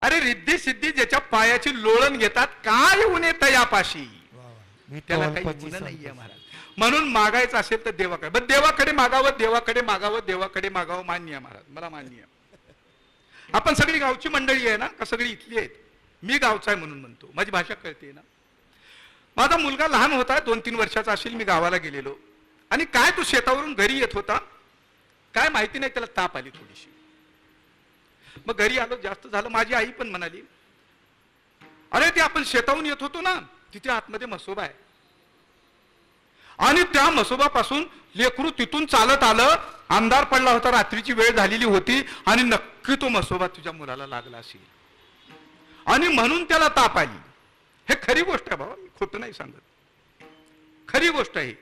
अरे रिद्धी सिद्धी ज्याच्या पायाची लोळण घेतात, काय उने तयापाशी, त्याला काही गुण नाहीये महाराज. म्हणून मागायचं असेल तर देवाकडे, पण देवाकडे मागावं, देवाकडे मागावं, देवाकडे मागावं मान्य आहे महाराज, मला मान्य आहे. आपण सगळी गावची मंडळी आहे ना, का सगळी इथली आहेत? मी गावचा आहे म्हणून म्हणतो, माझी भाषा कळते ना. माझा मुलगा लहान होता, 2-3 वर्षाचा असेल, मी गावाला गेलेलो, आणि काय तो शेतावरून घरी येत होता, काय माहिती नाही, त्याला ताप आली थोडीशी. मग घरी आलो, जास्त झालं. माझी आई पण म्हणाली, अरे ते आपण शेतावरून येत होतो ना, तिथे आतमध्ये म्हसोबा आहे, आणि त्या म्हसोबापासून लेकरू तिथून चालत आलं, अंधार पडला होता, रात्रीची वेळ झालेली होती, आणि नक्की तो म्हसोबा तुझ्या मुलाला लागला असेल, आणि म्हणून त्याला ताप आली. हे खरी गोष्ट आहे बाबा, मी खोटं नाही सांगत, खरी गोष्ट आहे.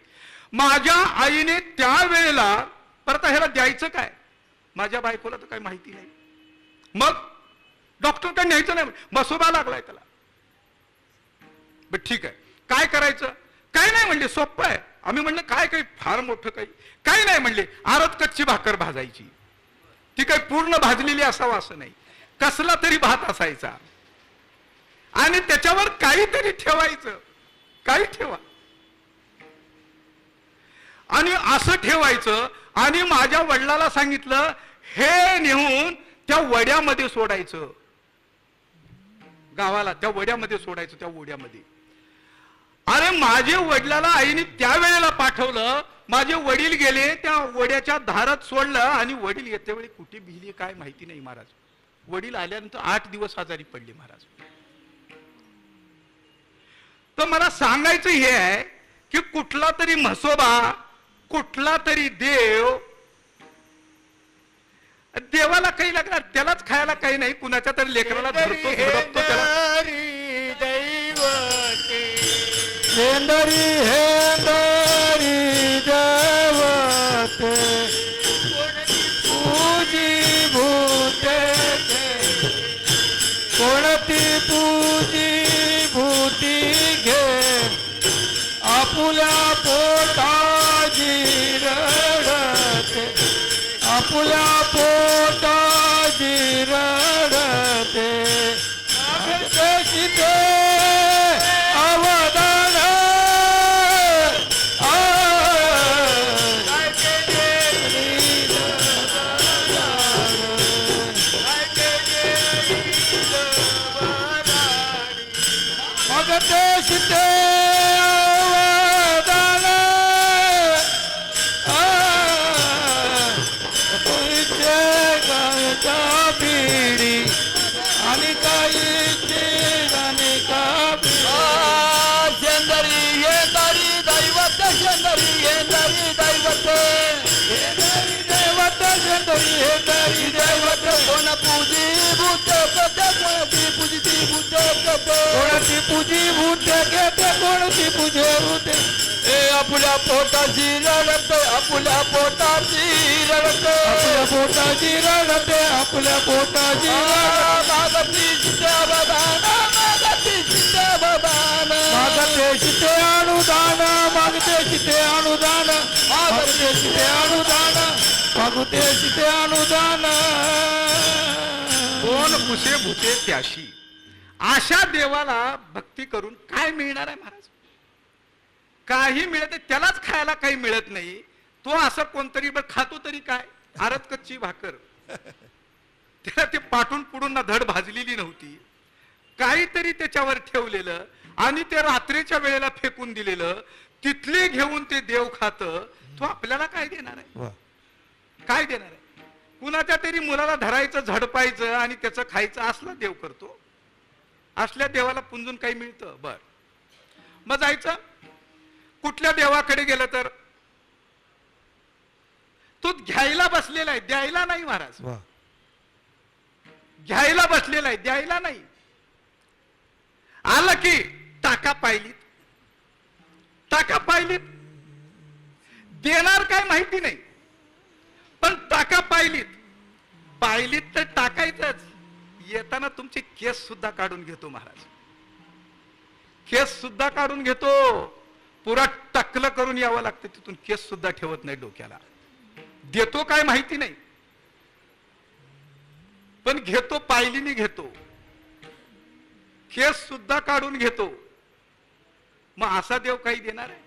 माझ्या आईने त्यावेळेला परत ह्याला द्यायचं काय, माझ्या बायकोला तर काही माहिती नाही. मग डॉक्टर काय न्यायचं नाही, मसोबा लागलाय त्याला. ठीक आहे, काय करायचं, काय नाही म्हणले, सोपं आहे. आम्ही म्हणलं काय काही फार मोठं काही नाही म्हणले. आरत कच्ची भाकर भाजायची, ती काही पूर्ण भाजलेली असावं असं नाही, कसला तरी भात असायचा आणि त्याच्यावर काहीतरी ठेवायचं, काही ठेवा आणि असं ठेवायचं. आणि माझ्या वडिलाला सांगितलं हे नेऊन त्या वड्यामध्ये सोडायचं, गावाला त्या वड्यामध्ये सोडायचं, त्या ओढ्यामध्ये. अरे माझे वडिलाला आईने त्यावेळेला पाठवलं, माझे वडील गेले त्या वड्याच्या धारात सोडलं आणि वडील येत्या वेळी कुठे भिली काय माहिती नाही महाराज. वडील आल्यानंतर 8 दिवस आजारी पडले महाराज. तर मला सांगायचं हे आहे की कुठला तरी म्हसोबा, कुठला तरी देव, देवाला काही लागणार, त्यालाच खायला काही नाही, कुणाच्या तरी लेकराला धरतो झडपतो त्याला. हेंदरी हेंदरी देवते पूजी भूते, कोणती पूजी भूती घे, आपुल्या पोटाची रडते, आपुल्या पोटाची रडते. शिते अवदान मगते शिते अवदान पिढी आणि काही शेंदरी येंदरी दैवत, शेंदरी येंदरी दैवत, दैवत शेंदरी येंदरी दैवत. कोण पूजी भूत घेते, कोणती पूजी भूत घेते, कोणती पूजी भूत घेते, कोणती पूजे भूते. ए आपल्या पोटाची रडते, आपल्या पोटाची रडते, आपल्या पोटाची रडते, आपल्या पोटाची मागती शिते बदान, मागती शिते बदान, मागते शिते अनुदान, मागते शिते अनुदान, मागते शिते अनुदान, मागते शिते अनुदान. कोण कुसे भूते त्याशी. अशा देवाला भक्ती करून काय मिळणार आहे महाराज, काही मिळत नाही, त्यालाच खायला काही मिळत नाही. तो असं कोणतरी खातो तरी काय, आरत कच्ची भाकर, त्याला ते पाठून पुढून ना धड भाजलेली नव्हती, काहीतरी त्याच्यावर ठेवलेलं आणि ते रात्रीच्या वेळेला फेकून दिलेलं, तिथले घेऊन ते देव खात. तो आपल्याला काय देणार आहे, काय देणार आहे. कुणाच्या तरी मुलाला धरायचं, झडपायचं आणि त्याचं खायचं, असला देव करतो. असल्या देवाला पुंजून काही मिळतं. बर, मग जायचं कुठल्या देवाकडे गेलं तर तो घ्यायला बसलेला आहे, द्यायला नाही महाराज. घ्यायला बसलेला आहे, द्यायला नाही. आलं की टाका पाहिलीत, टाका पाहिलीत, देणार काय माहिती नाही, पण टाका पाहिलीत, पाहिलीत तर टाकायचंच. येताना तुमचे केस सुद्धा काढून घेतो महाराज, केस सुद्धा काढून घेतो. पुरा टकलं करून यावं लागतं, तिथून केस सुद्धा ठेवत नाही डोक्याला. देतो काय माहिती नाही, पण घेतो, पायलीने घेतो, केस सुद्धा काढून घेतो. मग असा देव काही देणार आहे?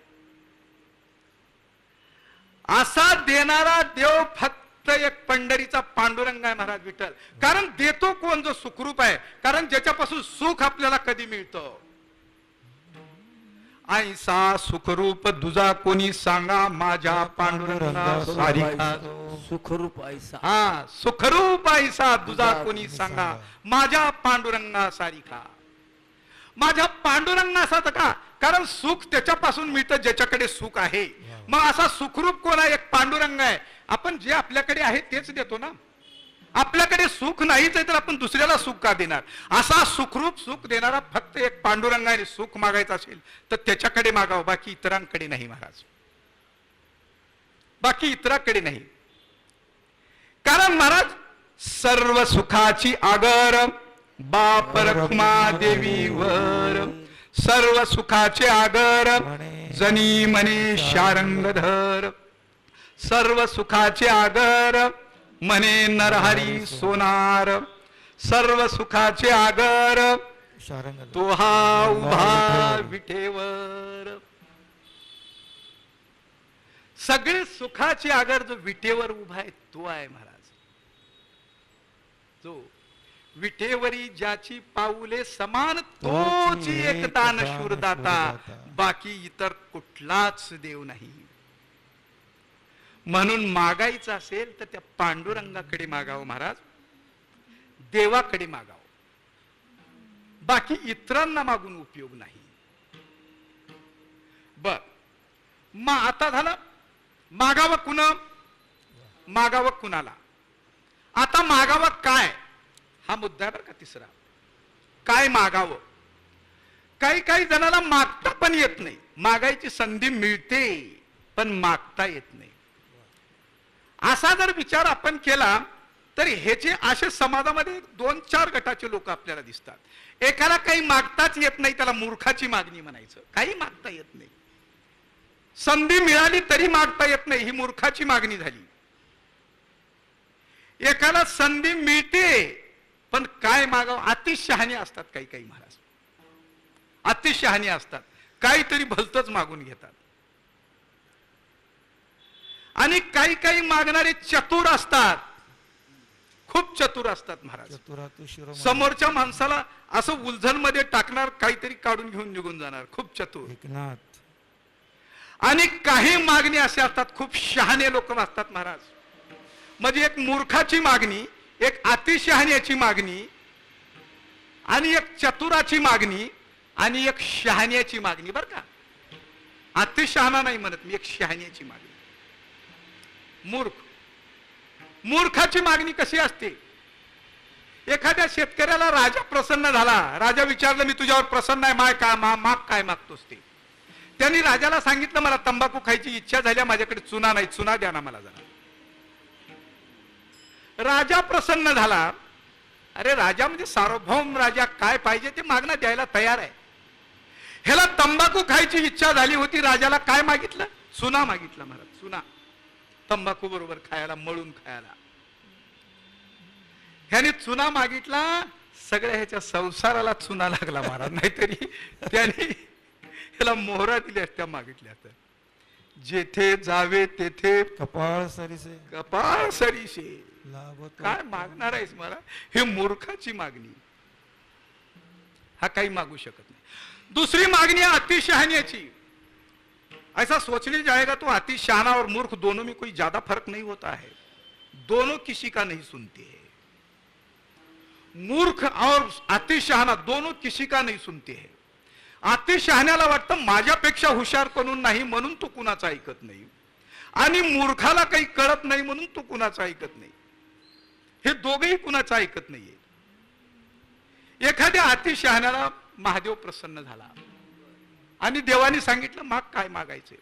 असा देणारा देव फक्त एक पंढरीचा पांडुरंग आहे महाराज विठ्ठल. कारण देतो कोण, जो सुखरूप आहे. कारण ज्याच्यापासून सुख आपल्याला कधी मिळतं. ऐसा सुखरूप दुजा कोणी सांगा, माझ्या पांडुरंगा सारिखा. सुखरूप ऐसा, हा, सुखरूप ऐसा दुजा कोणी सांगा, माझ्या पांडुरंगा सारिखा. माझ्या पांडुरंगासारखं का, कारण सुख त्याच्यापासून मिळतं ज्याच्याकडे सुख आहे. मग असा सुखरूप कोण आहे, एक पांडुरंग आहे. आपण जे आपल्याकडे आहे तेच देतो ना. आपल्याकडे सुख नाहीच आहे तर आपण दुसऱ्याला सुख का देणार? असा सुखरूप सुख देणारा फक्त एक पांडुरंगाने सुख मागायचं असेल तर त्याच्याकडे मागावं, बाकी इतरांकडे नाही महाराज, बाकी इतरांकडे नाही. कारण महाराज सर्व सुखाची आगर बाप रखुमा देवीवर, सर्व सुखाचे आगर जनी म्हणे शारंगधर, सर्व सुखाचे आगर म्हणे नरहरी सोनार, सर्व सुखाचे आगर तो हा उभा विठेवर. सगळे सुखाचे आगर जो विटेवर उभा आहे तो आहे महाराज. जो विटेवरी ज्याची पाऊले समान तोची एक दानशूर दाता, बाकी इतर कुठलाच देव नाही. म्हणून मागायचं असेल तर त्या पांडुरंगाकडे मागावं महाराज, देवाकडे मागावं, बाकी इतरांना मागून उपयोग नाही. बर मग आता झालं मागावं कुणा, मागावं कुणाला. आता मागावं काय हा मुद्दा बरं का तिसरा. काय मागावं? काही काही जणाला मागता पण येत नाही. मागायची संधी मिळते पण मागता येत नाही. असा जर विचार आपण केला तर ह्याचे असे समाजामध्ये 2-4 गटाचे लोक आपल्याला दिसतात. एकाला काही मागताच येत नाही, त्याला मूर्खाची मागणी म्हणायचं. काही मागता येत नाही, संधी मिळाली तरी मागता येत नाही, ही मूर्खाची मागणी झाली. एकाला संधी मिळते पण काय मागावं, अतिशहाणे असतात काही काही महाराज, अतिशहाणे असतात, काहीतरी भलतच मागून घेतात. आणि काही काही मागणारे चतुर असतात, खूप चतुर असतात महाराज. समोरच्या माणसाला असं उलझन मध्ये टाकणार, काहीतरी काढून घेऊन निघून जाणार, खूप चतुर. आणि काही मागणी असे असतात, खूप शहाणे लोक असतात महाराज. म्हणजे एक मूर्खाची मागणी, एक अतिशहाण्याची मागणी, आणि एक चतुराची मागणी, आणि एक शहाण्याची मागणी. बर का, अतिशहाणा नाही म्हणत मी, एक शहाण्याची मागणी. मूर्खाची मागणी कशी असते? एखाद्या शेतकऱ्याला राजा प्रसन्न झाला, राजा विचारलं मी तुझ्यावर प्रसन्न आहे, माग काय मागतोस ते. त्यांनी राजाला सांगितलं मला तंबाखू खायची इच्छा झाली, माझ्याकडे चुना नाही, चुना द्या ना मला जरा. राजा प्रसन्न झाला. अरे राजा म्हणजे सार्वभौम राजा, काय पाहिजे ते मागणं द्यायला तयार आहे. ह्याला तंबाखू खायची इच्छा झाली होती, राजाला काय मागितलं? चुना मागितला महाराज, चुना. तंबाखू बरोबर खायला, मळून खायला. ह्याने चुना मागितला, सगळ्या ह्याच्या संसाराला चुना लागला महाराज. नाहीतरी त्याने ह्याला मोहरा दिल्या असत्या मागितल्या तर. जेथे जावे तेथे कपाळ सरीसे, कपाळ सरीसे. काय मागणार आहेस मला? हे मूर्खाची मागणी. हा काही मागू शकत नाही. दुसरी मागणी आहे अतिशहाण्याची. ऐसा सोचने जाएगा तो अतिशहाना और मूर्ख दोनों में कोई ज्यादा फर्क नहीं होता है, दोनों किसी का नहीं सुनते हैं. मूर्ख और अतिशहाना दोनों किसी का नहीं सुनते हैं. अतिशहाण्याला वाटतं माझ्यापेक्षा हुशार कोण नाही म्हणून तो कुणाचं ऐकत नाही, आणि मूर्खाला काही कळत नाही म्हणून तो कुणाचं ऐकत नाही. हे दोघेही कुणाचं ऐकत नाहीये. एखाद्या अतिशहाण्याला महादेव प्रसन्न झाला आणि देवाने सांगितलं माग काय मागायचे.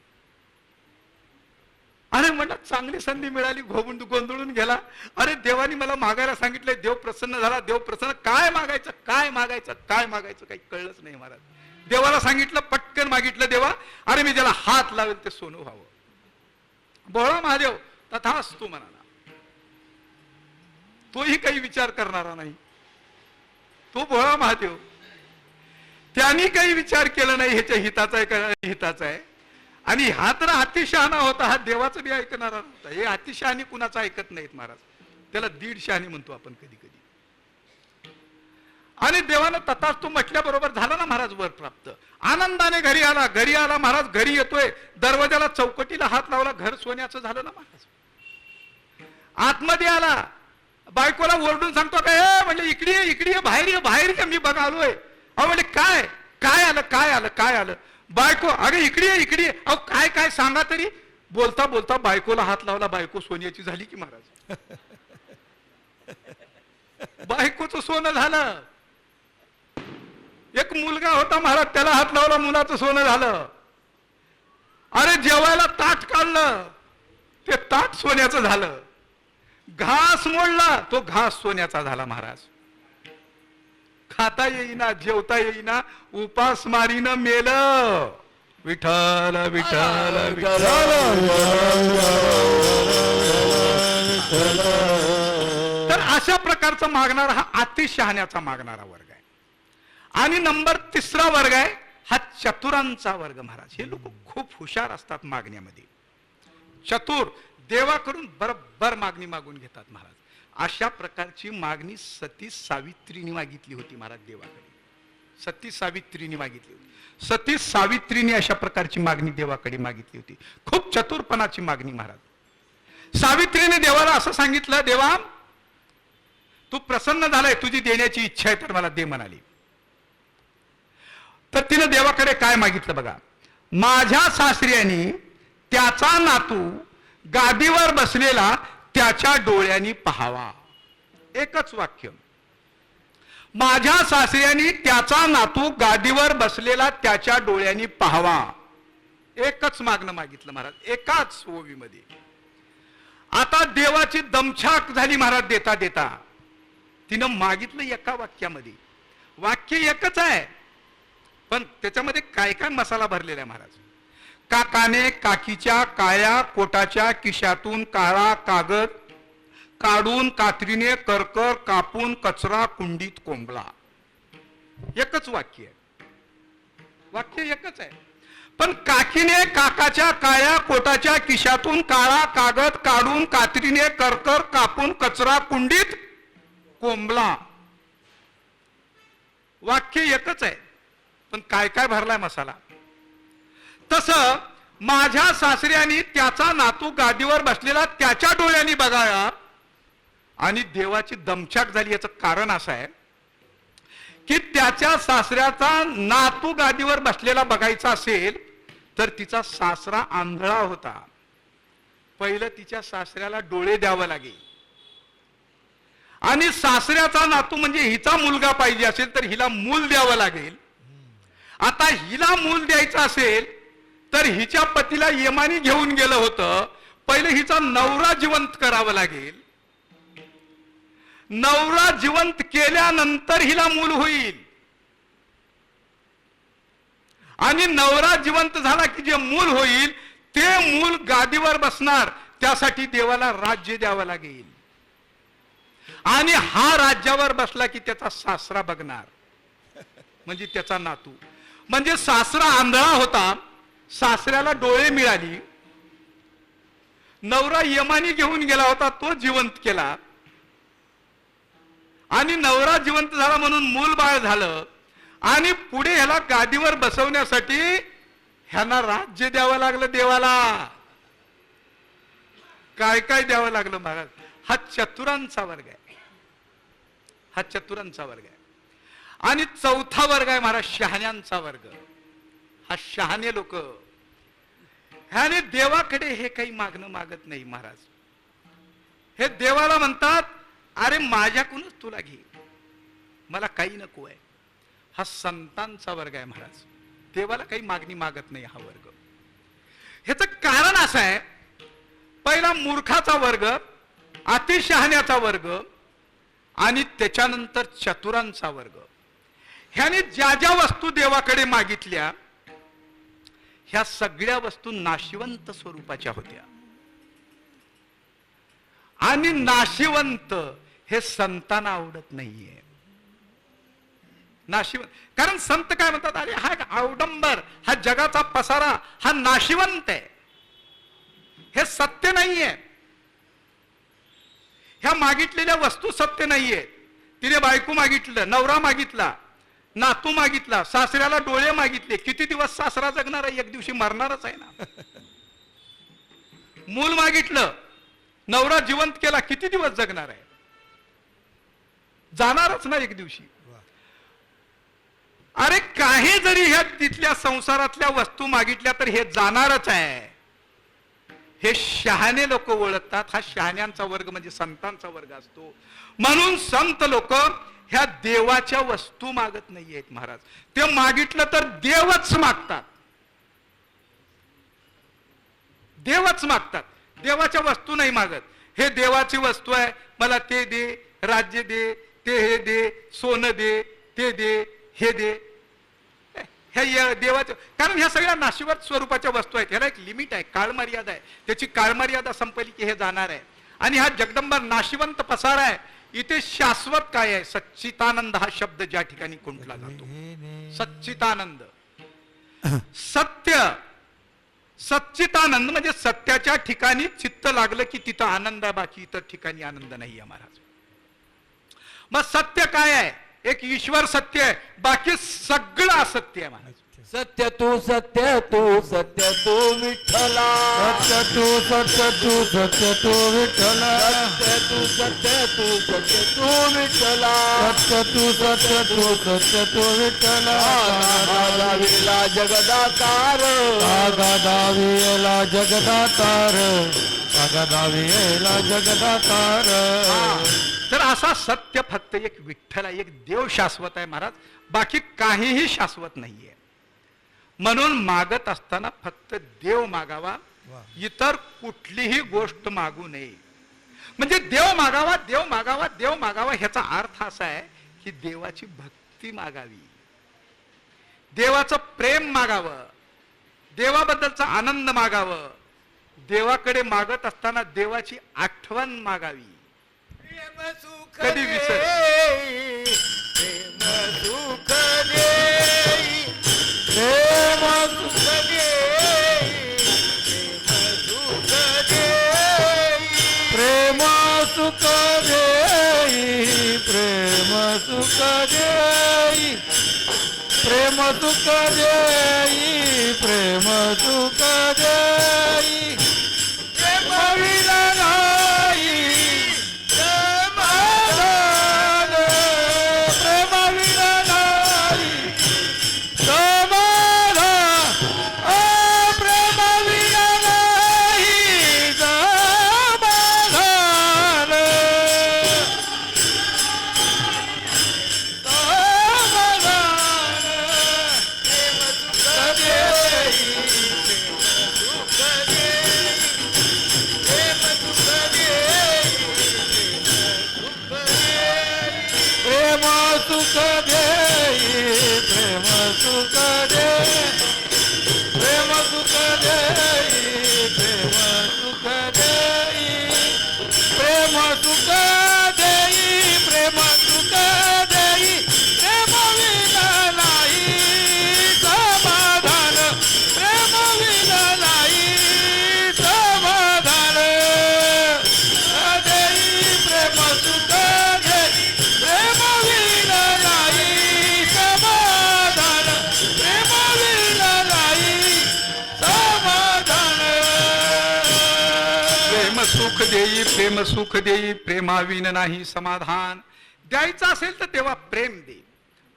अरे म्हणलं चांगली संधी मिळाली, गोंधळून गेला. अरे देवानी मला मागायला सांगितलंय, देव प्रसन्न झाला, देव प्रसन्न. काय मागायचं काय मागायचं काय मागायचं काही कळलंच नाही महाराज. देवाला सांगितलं, पटकन मागितलं देवा, अरे मी ज्याला हात लावेल ते सोनं व्हावं. भोळा महादेव तथास्तु म्हणाला. तोही काही विचार करणारा नाही, तो भोळा महादेव. त्यांनी काही विचार केला नाही ह्याच्या हिताचा आहे का हिताचा आहे. आणि हा तर अतिशहाणा होता, हा देवाचं बी ऐकणारा नव्हता. हे अतिशहाणी कुणाचं ऐकत नाहीत महाराज. त्याला दीड शहाणी म्हणतो आपण कधी कधी. आणि देवानं तथास्तु म्हटल्याबरोबर झाला ना महाराज वर प्राप्त. आनंदाने घरी आला महाराज. घरी येतोय, दरवाजाला चौकटीला हात लावला, घर सोन्याचं झालं ना महाराज. आतमध्ये आला, बायकोला ओरडून सांगतो काय म्हणजे इकडे ये बाहेर ये मी बघा आलोय. अहो म्हणजे काय आलं. बायको अगं इकडे ये. अहो काय सांगा तरी. बोलता बायकोला हात लावला, बायको सोन्याची झाली की महाराज. मुलाचं सोनं झालं. एक मुलगा होता महाराज, त्याला हात लावला, मुलाचं सोनं झालं. अरे जेवायला ताट काढलं, ते ताट सोन्याचं झालं. घास मोडला, तो घास सोन्याचा झाला महाराज. खाता येईना, जेवता येईना, उपासमारीनं मेलं. विठ्ठल विठ्ठल विठ्ठल. तर अशा प्रकारचा मागणारा हा अतिशहाण्याचा मागणारा वर्ग आहे. आणि नंबर 3रा वर्ग आहे हा चतुरांचा वर्ग महाराज. हे लोक खूप हुशार असतात मागण्यामध्ये, चतुर, देवाकडून बरोबर मागणी मागून घेतात महाराज. अशा प्रकारची मागणी सती सावित्रीने मागितली होती महाराज देवाकडे. सती सावित्रीने मागितली होती. सती सावित्रीने अशा प्रकारची मागणी देवाकडे मागितली होती. खूप चतुरपणाची मागणी महाराज. सावित्रीने देवाला असं सांगितलं, देवा तू प्रसन्न झालाय, तुझी देण्याची इच्छा आहे तर मला दे म्हणाली. तर तिने देवाकडे काय मागितलं बघा. माझ्या सासऱ्याने त्याचा नातू गादीवर बसलेला त्याच्या डोळ्यांनी पाहावा. एकच वाक्य. माझ्या सासऱ्याने त्याचा नातू गादीवर बसलेला त्याच्या डोळ्यांनी पाहावा. एकच मागणं मागितलं महाराज, एकाच ओवीमध्ये. आता देवाची दमछाक झाली महाराज देता देता. तिनं मागितलं एका वाक्यामध्ये. वाक्य एकच आहे, पण त्याच्यामध्ये काय काय मसाला भरलेला आहे महाराज. काकाने काकीच्या काळ्या कोटाच्या खिशातून काळा कागद काढून कात्रीने करकर कापून कचरा कुंडीत कोंबला. एकच वाक्य आहे, वाक्य एकच आहे. पण काकीने काकाच्या काळ्या कोटाच्या खिशातून काळा कागद काढून कात्रीने करकर कापून कचरा कुंडीत कोंबला. वाक्य एकच आहे, पण काय काय भरलाय मसाला. तसं माझ्या सासऱ्याने त्याचा नातू गादीवर बसलेला त्याच्या डोळ्यांनी बघाया. आणि देवाची दमछाक झाली. याचं कारण असं आहे की त्याच्या सासऱ्याचा नातू गादीवर बसलेला बघायचा असेल तर तिचा सासरा आंधळा होता. पहिलं तिच्या सासऱ्याला डोळे द्यावं लागेल. आणि सासऱ्याचा नातू म्हणजे हिचा मुलगा पाहिजे असेल तर हिला मूल द्यावं लागेल. आता हिला मूल द्यायचं असेल तर हिच्या पतीला यमानी घेऊन गेलं होतं. पहिले हिचा नवरा जिवंत करावं लागेल. नवरा जिवंत केल्यानंतर हिला मूल होईल. आणि नवरा जिवंत झाला की जे मूल होईल ते मूल गादीवर बसणार. त्यासाठी देवाला राज्य द्यावं लागेल. आणि हा राज्यावर बसला की त्याचा सासरा बघणार, म्हणजे त्याचा नातू. म्हणजे सासरा आंधळा होता, सासऱ्याला डोळे मिळाली. नवरा यमानी घेऊन गेला होता, तो जिवंत केला. आणि नवरा जिवंत झाला म्हणून मूल बाळ झालं. आणि पुढे ह्याला गादीवर बसवण्यासाठी ह्यांना राज्य द्यावं लागलं देवाला. काय काय द्यावं लागलं महाराज. हा चतुरांचा वर्ग आहे, हा चतुरांचा वर्ग आहे. आणि 4था वर्ग आहे महाराज शहाण्यांचा वर्ग. हा शहाणे लोक, ह्याने देवाकडे हे काही मागणं मागत नाही महाराज. हे देवाला म्हणतात अरे माझ्याकडूनच तुला घे, मला काही नको आहे. हा संतांचा वर्ग आहे महाराज. देवाला काही मागणी मागत नाही हा वर्ग. ह्याचं कारण असं आहे, पहिला मूर्खाचा वर्ग, अतिशहाण्याचा वर्ग आणि त्याच्यानंतर चतुरांचा वर्ग. ह्याने ज्या ज्या वस्तू देवाकडे मागितल्या ह्या सगळ्या वस्तू नाशिवंत स्वरूपाच्या होत्या. आणि नाशिवंत हे संतांना आवडत नाहीये. नाशिवंत, कारण संत काय म्हणतात, अरे हा अवडंबर, हा जगाचा पसारा, हा नाशिवंत आहे. हे सत्य नाहीये. ह्या मागितलेल्या वस्तू सत्य नाहीये. तिने बायको मागितलं, नवरा मागितला, नातू मागितला, सासऱ्याला डोळे मागितले. किती दिवस सासरा जगणार आहे? एक दिवशी मरणारच आहे ना. मूल मागितलं, नवरा जिवंत केला, किती दिवस जगणार आहे? जाणारच ना एक दिवशी. अरे काही जरी ह्या तिथल्या संसारातल्या वस्तू मागितल्या तर हे जाणारच आहे. हे शहाणे लोक ओळखतात. हा शहाण्यांचा वर्ग म्हणजे संतांचा वर्ग असतो. म्हणून संत लोक ह्या देवाच्या वस्तू मागत नाहीयेत महाराज. ते मागितलं तर देवच मागतात, देवच मागतात, देवाच्या वस्तू नाही मागत. हे देवाची वस्तू आहे, मला ते दे, राज्य दे, ते हे दे, सोनं दे, ते दे, हे दे. ह्या देवाचं, कारण ह्या सगळ्या नाशिवत स्वरूपाच्या वस्तू आहेत. ह्याला एक लिमिट आहे, काळमर्यादा आहे. त्याची काळमर्यादा संपली की हे जाणार आहे. आणि हा जगदंबा नाशिवंत पसारा आहे. इथे शाश्वत काय आहे? सच्चितानंद हा शब्द ज्या ठिकाणी कुंठला जातो, सच्चितानंद, सत्य, सच्चितानंद म्हणजे सत्याच्या ठिकाणी चित्त लागलं की तिथं आनंद आहे, बाकी इतर ठिकाणी आनंद नाही आहे महाराज. मग सत्य काय आहे? एक ईश्वर सत्य आहे, बाकी सगळं असत्य आहे महाराज. सत्य तू सत्य तू सत्य तू विठ्ठला, सत्य तू सत्य तू सत्य तू विठ्ठला, सत्य तू सत्य तू सत्य तू विठ्ठला, सत्य तू सत्य तू सत्य तू विठ्ठला. दाविला जगदाकार, दाविला जगदाकार, दाविला जगदाकार. तर असा सत्य फक्त एक विठ्ठल आहे, एक देव शाश्वत आहे महाराज, बाकी काहीही शाश्वत नाहीये. म्हणून मागत असताना फक्त देव मागावा, इतर कुठलीही गोष्ट मागू नये. म्हणजे देव मागावा, देव मागावा, देव मागावा, ह्याचा अर्थ असा आहे की देवाची भक्ती मागावी, देवाचं प्रेम मागावं, देवाबद्दलचा आनंद मागावं. देवाकडे मागत असताना देवाची आठवण मागावी. प्रेम सुख कधी विसर प्रेम सुख देई, प्रेम सुख देई, प्रेम सुख देई, प्रेम सुख देई, प्रेम सुख देई, प्रेम सुख देई, प्रेम विना नाही समाधान, प्रेम विना नाही समाधान, प्रेम विना नाही समाधान, प्रेम सुख देई, प्रेम सुख देई, प्रेम सुख देई, प्रेम सुख देई, प्रेम सुख देई, प्रेम सुख देई, प्रेम विना नाही समाधान, प्रेम विना नाही समाधान, देई प्रेम सुख देई, प्रेम विना नाही समाधान, प्रेम विना नाही समाधान. प्रेम सुख देई, प्रेम सुख देई, प्रेमाविन नाही समाधान. द्यायचं असेल तर तेव्हा प्रेम दे,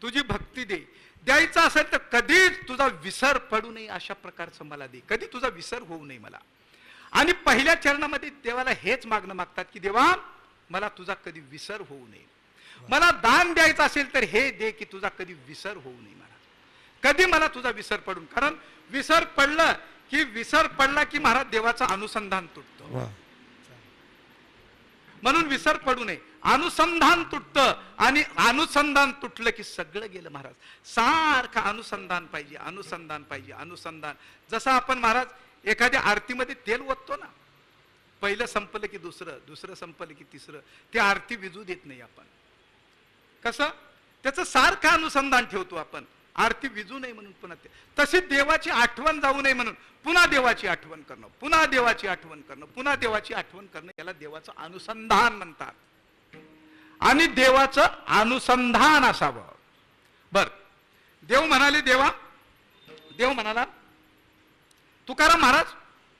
तुझी भक्ती दे. द्यायचं असेल तर कधीच तुझा विसर पडू नये अशा प्रकारचं मला दे, कधी तुझा विसर होऊ नये मला. आणि पहिल्या चरणामध्ये देवाला हेच मागणं मागतात की देवा मला तुझा कधी विसर होऊ नये. मला दान द्यायचं असेल तर हे दे की तुझा कधी विसर होऊ नये मला, कधी मला तुझा विसर पडून. कारण विसर पडला की महाराज देवाचं अनुसंधान तुटतं. म्हणून विसर पडू नये, अनुसंधान तुटतं. आणि अनुसंधान तुटलं की सगळं गेलं महाराज. सारखं अनुसंधान पाहिजे, अनुसंधान पाहिजे, अनुसंधान. जसं आपण महाराज एखाद्या आरतीमध्ये तेल ओततो ना, पहिलं संपलं की दुसरं, दुसरं संपलं की तिसरं, ते आरती विजू देत नाही आपण. कसं? त्याचं सारखं अनुसंधान ठेवतो आपण, आरती विजू नये म्हणून. पुन्हा तशी देवाची आठवण जाऊ नये म्हणून पुन्हा देवाची आठवण करणं, पुन्हा देवाची आठवण करणं, पुन्हा देवाची आठवण करणं, याला देवाचं अनुसंधान म्हणतात. आणि देवाचं अनुसंधान असावं. बर, देव म्हणाले, देव म्हणाला तुकाराम महाराज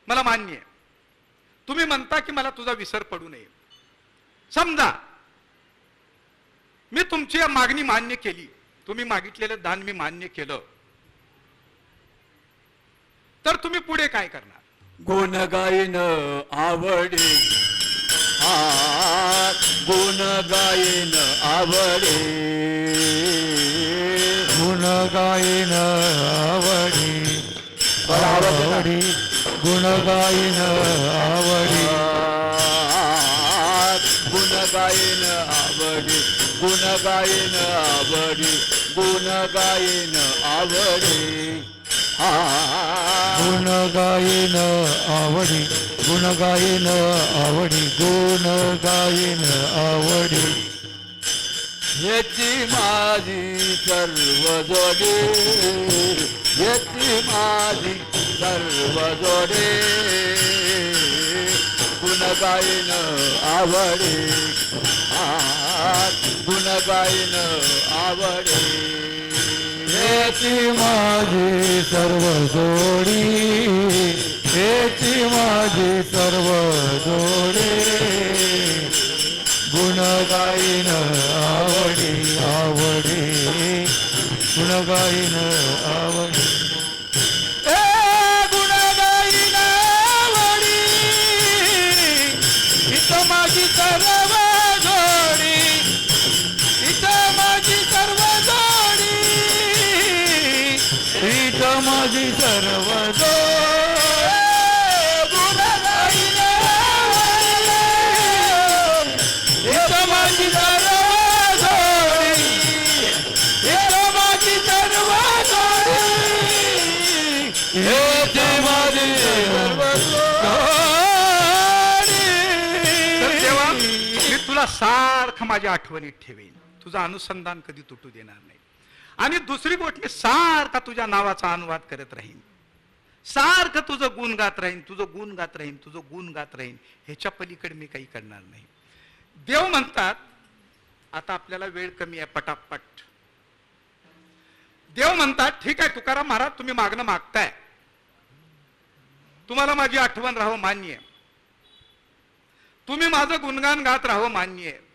मला मान्य आहे, तुम्ही म्हणता की मला तुझा विसर पडू नये. समजा मी तुमची मागणी मान्य केली, तुम्ही मागितलेलं दान मी मान्य केलं, तर तुम्ही पुढे काय करणार? गुण गायन आवडे गुण गायन आवडे गुण गायन आवडी आवडी गुण गायन आवडी गुण गायन आवडे गुण गायन आवडे गुण गायन आवडे गुण गायन आवडी गुण गायन आवडी गुण गायन आवडी याची माझी सर्व जोडे याची माझी सर्व जोडे गुण गायन आवडे गुण गायन आवडे हेची माझी सर्व जोडी हेची माझी सर्व जोडे गुण गायन आवडी आवडी गुण गायन आवडी गुण गायन आवडी इथं माझी सर्व जोडी इथं माझी सर्व जोडी हीच माझी सर्व गुण गायन इथं माझी सर्व जोडी इथं माझी सर्व जोडी हेची माझी सर्व तर तेव्हा मी तुला सारखं माझ्या आठवणीत ठेवेन, तुझं अनुसंधान कधी तुटू देणार नाही. आणि दुसरी गोष्ट, मी सारखा तुझ्या नावाचा अनुवाद करत राहीन, सारखं तुझं गुण गात राहीन, तुझं गुण गात राहीन, तुझं गुण गात राहीन. ह्याच्या पलीकडे मी काही करणार नाही. देव म्हणतात, आता आपल्याला वेळ कमी आहे, पटापट. देव म्हणतात, ठीक आहे तुकाराम महाराज, तुम्ही मागणं मागताय, तुम्हाला माझी आठवण राहावं मान्य आहे, तुम्ही माझं गुणगान गात राहावं मान्य आहे.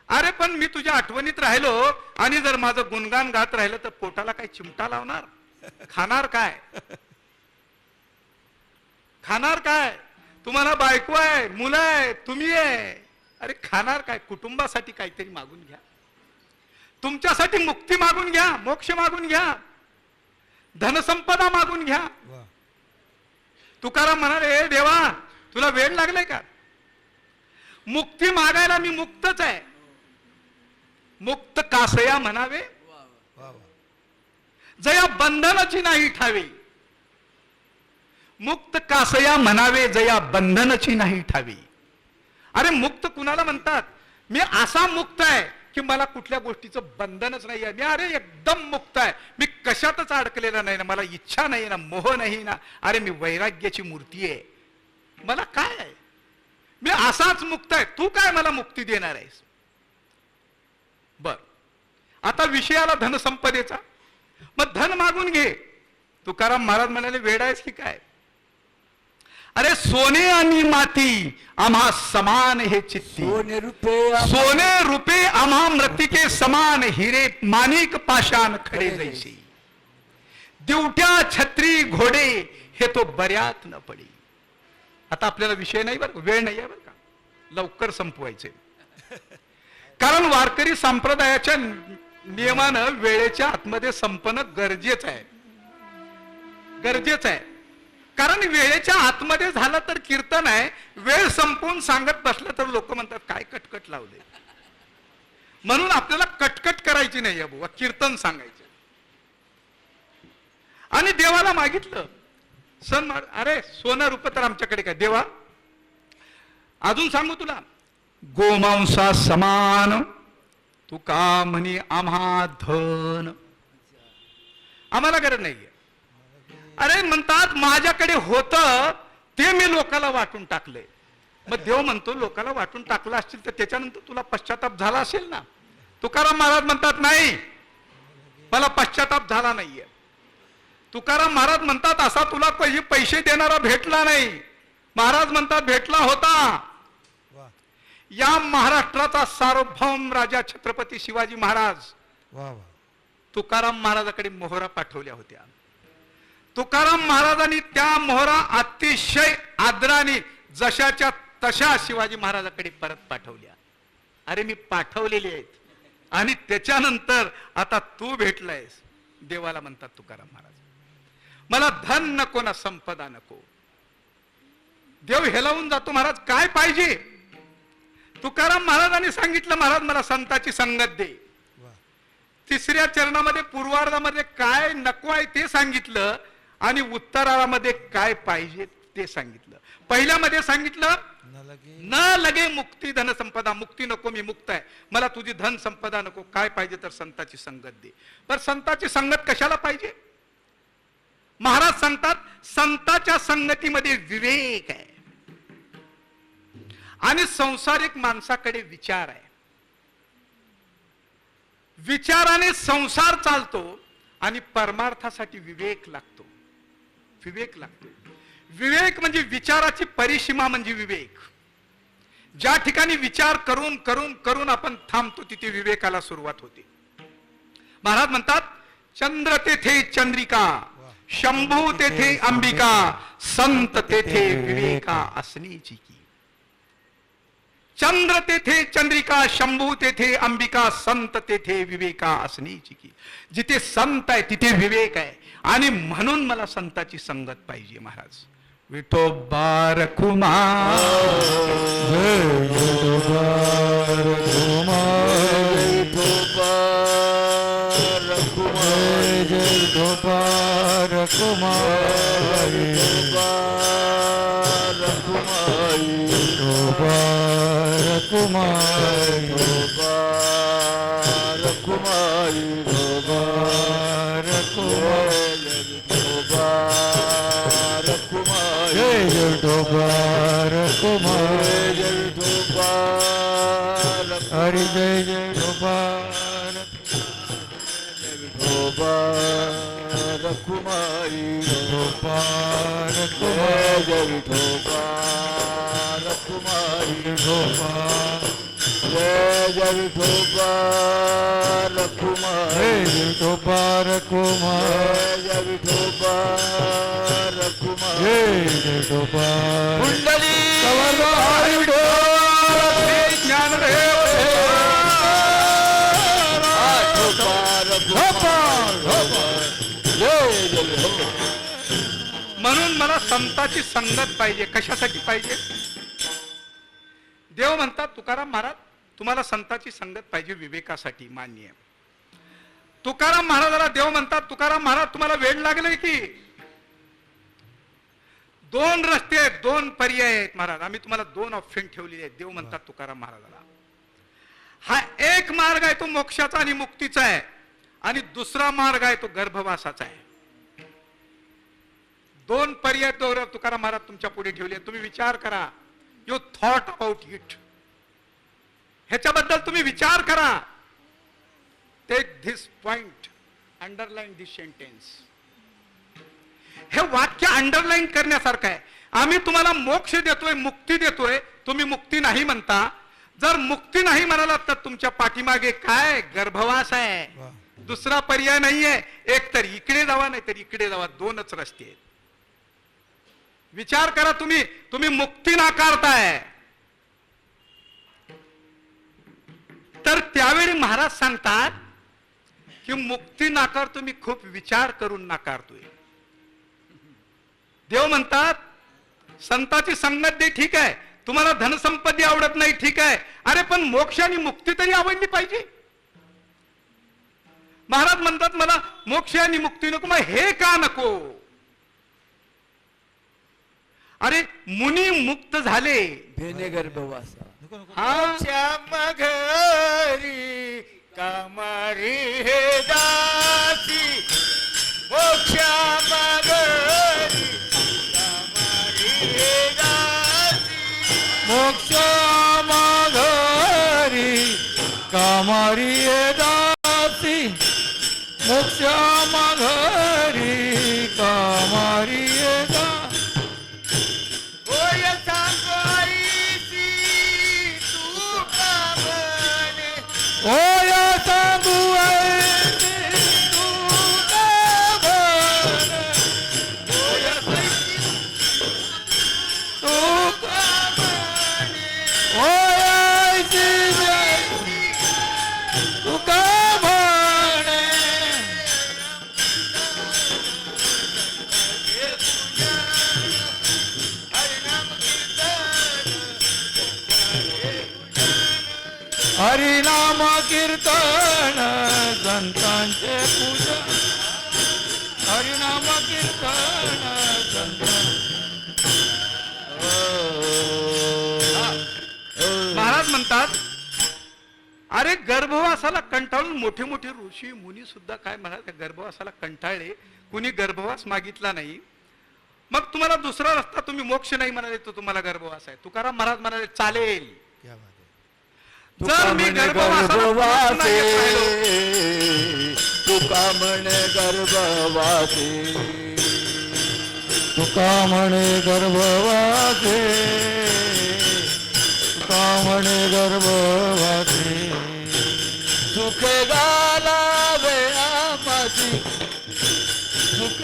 अरे पण मी तुझ्या आठवणीत राहिलो आणि जर माझं गुणगान गात राहिलं तर पोटाला काय चिमटा लावणार? खाणार काय? खाणार काय? तुम्हाला बायको आहे, मुलं आहे, तुम्ही आहे, अरे खाणार काय? कुटुंबासाठी काहीतरी मागून घ्या, तुमच्यासाठी मुक्ती मागून घ्या, मोक्ष मागून घ्या, धनसंपदा मागून घ्या. तुकाराम म्हणाले, ए देवा तुला वेळ लागलाय का? मुक्ती मागायला मी मुक्तच आहे, मुक्त कासया म्हणावे जया बंधनाची नाही ठावे. मुक्त कासया म्हणावे जया बंधनाची नाही ठावी. अरे मुक्त कुणाला म्हणतात? मी असा मुक्त आहे की मला कुठल्या गोष्टीचं बंधनच नाही आहे, मी अरे एकदम मुक्त आहे, मी कशातच अडकलेला नाही ना, मला इच्छा नाही ना, मोह नाही ना, अरे मी वैराग्याची मूर्ती आहे, मला काय आहे, मी असाच मुक्त आहे, तू काय मला मुक्ती देणार आहेस? बर, आता विषयाला धनसंपदेचा, मग धन मागून घे. तुकाराम महाराज म्हणाले, वेड आहेस की काय? अरे सोने आणि माती आम्हा समान हे चित्ती, सोने रुपे आम्हा मृतिके समान, हिरे माणिक पाषाण खडे जैसी, दिवट्या छत्री घोडे हे तो बऱ्यात न पडी. आता आपल्याला विषय नाही बरं, वेळ नाही आहे बरं का, लवकर संपवायचे. कारण वारकरी संप्रदायाच्या नियमानं वेळेच्या आतमध्ये संपणं गरजेचं आहे, गरजेचं आहे. कारण वेळेच्या आतमध्ये झालं तर कीर्तन आहे, वेळ संपवून सांगत बसलं तर लोक म्हणतात काय कटकट लावले. म्हणून आपल्याला कटकट करायची नाही बुवा, कीर्तन सांगायचं. आणि देवाला मागितलं, सण अरे सोनं रूप तर आमच्याकडे काय देवा, अजून सांगू तुला, गोमांसा समान तू का म्हणे आम्हा धन, आम्हाला गरज नाहीये. अरे म्हणतात माझ्याकडे होतं ते मी लोकाला वाटून टाकले. मग देव म्हणतो लोकाला वाटून टाकलं असतील तर त्याच्यानंतर तुला पश्चाताप झाला असेल ना. तुकाराम महाराज म्हणतात नाही, मला पश्चाताप झाला नाहीये. तुकाराम महाराज म्हणतात असा तुला पैसे देणारा भेटला नाही. महाराज म्हणतात भेटला होता. या महाराष्ट्राचा सार्वभौम राजा छत्रपती शिवाजी महाराज तुकाराम महाराजाकडे मोहरा पाठवल्या होत्या. तुकाराम महाराजांनी त्या मोहरा अतिशय आदराने जशाच्या तशा शिवाजी महाराजाकडे परत पाठवल्या. अरे मी पाठवलेले आहेत आणि त्याच्यानंतर आता तू भेटलायस. देवाला म्हणतात तुकाराम महाराज, मला धन नको ना संपदा नको. देव हेलावून जातो, महाराज काय पाहिजे? तुकाराम महाराजांनी सांगितलं, महाराज मला संताची संगत दे. तिसऱ्या चरणामध्ये पूर्वार्धामध्ये काय नको आहे ते सांगितलं आणि उत्तरार्धामध्ये काय पाहिजे ते सांगितलं. पहिल्यामध्ये सांगितलं न लगे मुक्ती धन संपदा, मुक्ती नको, मी मुक्त आहे, मला तुझी धन संपदा नको, काय पाहिजे तर संताची संगत दे. पण संताची संगत कशाला पाहिजे? महाराज सांगतात संताच्या संगतीमध्ये विवेक आहे आणि संसारिक माणसाकडे विचार आहे. विचाराने संसार चालतो आणि परमार्थासाठी विवेक लागतो. विवेक लागतो. विवेक म्हणजे विचाराची परिसीमा म्हणजे विवेक. ज्या ठिकाणी विचार करून करून करून आपण थांबतो तिथे विवेकाला सुरुवात होते. महाराज म्हणतात चंद्र तेथे चंद्रिका, शंभू तेथे अंबिका, संत तेथे विवेका असणीची की. चंद्र तेथे चंद्रिका, शंभू तेथे अंबिका, संत तेथे विवेका असणीची की. जिथे संत आहे तिथे विवेक आहे आणि म्हणून मला संताची संगत पाहिजे. महाराज विठोबा रखुमा, विठोबा रखुमा, विठोबा रखुमा, विठोबा रखुमा, विठोबा रखुमा, विठोबा रखुमा, विठोबा रखुमा, विठोबा रखुमा, जय विठोबा रखुमा, जय विठोबा, हरि जय जय विठोबा, विठोबा रखुमा, विठोबा रखुमा, जय विठोबा रखुमा, विठोबा, जय जय विठोबा रखुमा, जय विठोबा रखुमा, जय विठोबा रखुमा, जय विठोबा कुंडली हरि विठोबा ज्ञानदेव म्हणून मला संताची संगत पाहिजे. कशासाठी पाहिजे? देव म्हणतात तुकाराम महाराज तुम्हाला संताची संगत पाहिजे विवेकासाठी. मान्य. तुकाराम महाराजाला देव म्हणतात तुकाराम महाराज तुम्हाला वेळ लागले की दोन रस्ते आहेत, दोन पर्याय आहेत महाराज, आम्ही तुम्हाला दोन ऑप्शन ठेवलेले आहेत. देव म्हणतात तुकाराम महाराजाला हा एक मार्ग आहे तो मोक्षाचा आणि मुक्तीचा आहे आणि दुसरा मार्ग आहे तो गर्भवासाचा आहे. दोन पर्याय तुकाराम महाराज तुमच्या पुढे ठेवले. तुम्ही विचार करा. You thought about it. ह्याच्याबद्दल तुम्ही विचार करा. Take this point, underline this sentence. हे वाक्य अंडरलाईन करण्यासारखं आहे. आम्ही तुम्हाला मोक्ष देतोय, मुक्ती देतोय, तुम्ही मुक्ती नाही म्हणता. जर मुक्ती नाही म्हणाला तर तुमच्या पाठीमागे काय गर्भवास आहे. दुसरा पर्याय नाहीये. एक तर इकडे जावा नाही तर इकडे जावा. दोनच रस्ते आहेत. विचार करा. तुम्ही मुक्ती नाकारताय. तर त्यावेळी महाराज सांगतात की मुक्ती नाकारतो मी खूप विचार करून नाकारतोय. देव म्हणतात संताची संगत दे, ठीक आहे. तुम्हाला धनसंपत्ती आवडत नाही, ठीक आहे. अरे पण मोक्ष आणि मुक्ती तरी आवडली पाहिजे. महाराज म्हणतात मला मोक्ष आणि मुक्ती नको. मग हे का नको? अरे मुनी मुक्त झाले भेने गर्भवासा घरी कामारी हे दासी. मोक्षा घरी कामारी हे दासी. मोक्ष माघारी कामारी दासी. मोक्ष माघारी कामारी दासी. होय सांगायची तू का म्हणे. ओय सांगू तू तू हरिनाम कीर्तन संतांचे पूजन हरिनाम कीर्तन महाराज म्हणतात अरे गर्भवासाला कंटाळून मोठे मोठे ऋषी मुनी सुद्धा काय म्हणाल त्या गर्भवासाला कंटाळले, कुणी गर्भवास मागितला नाही. मग तुम्हाला दुसरा रस्ता, तुम्ही मोक्ष नाही म्हणाले तर तुम्हाला गर्भवास आहे. तुकाराम महाराज म्हणाले चालेल, जर मी गर्भवासाला नाही येत राहिलो, तुका म्हणे गर्भवासे तुका म्हणे गर्भवासे तुका म्हणे गर्भवासे सुख गालावे आमाची सुख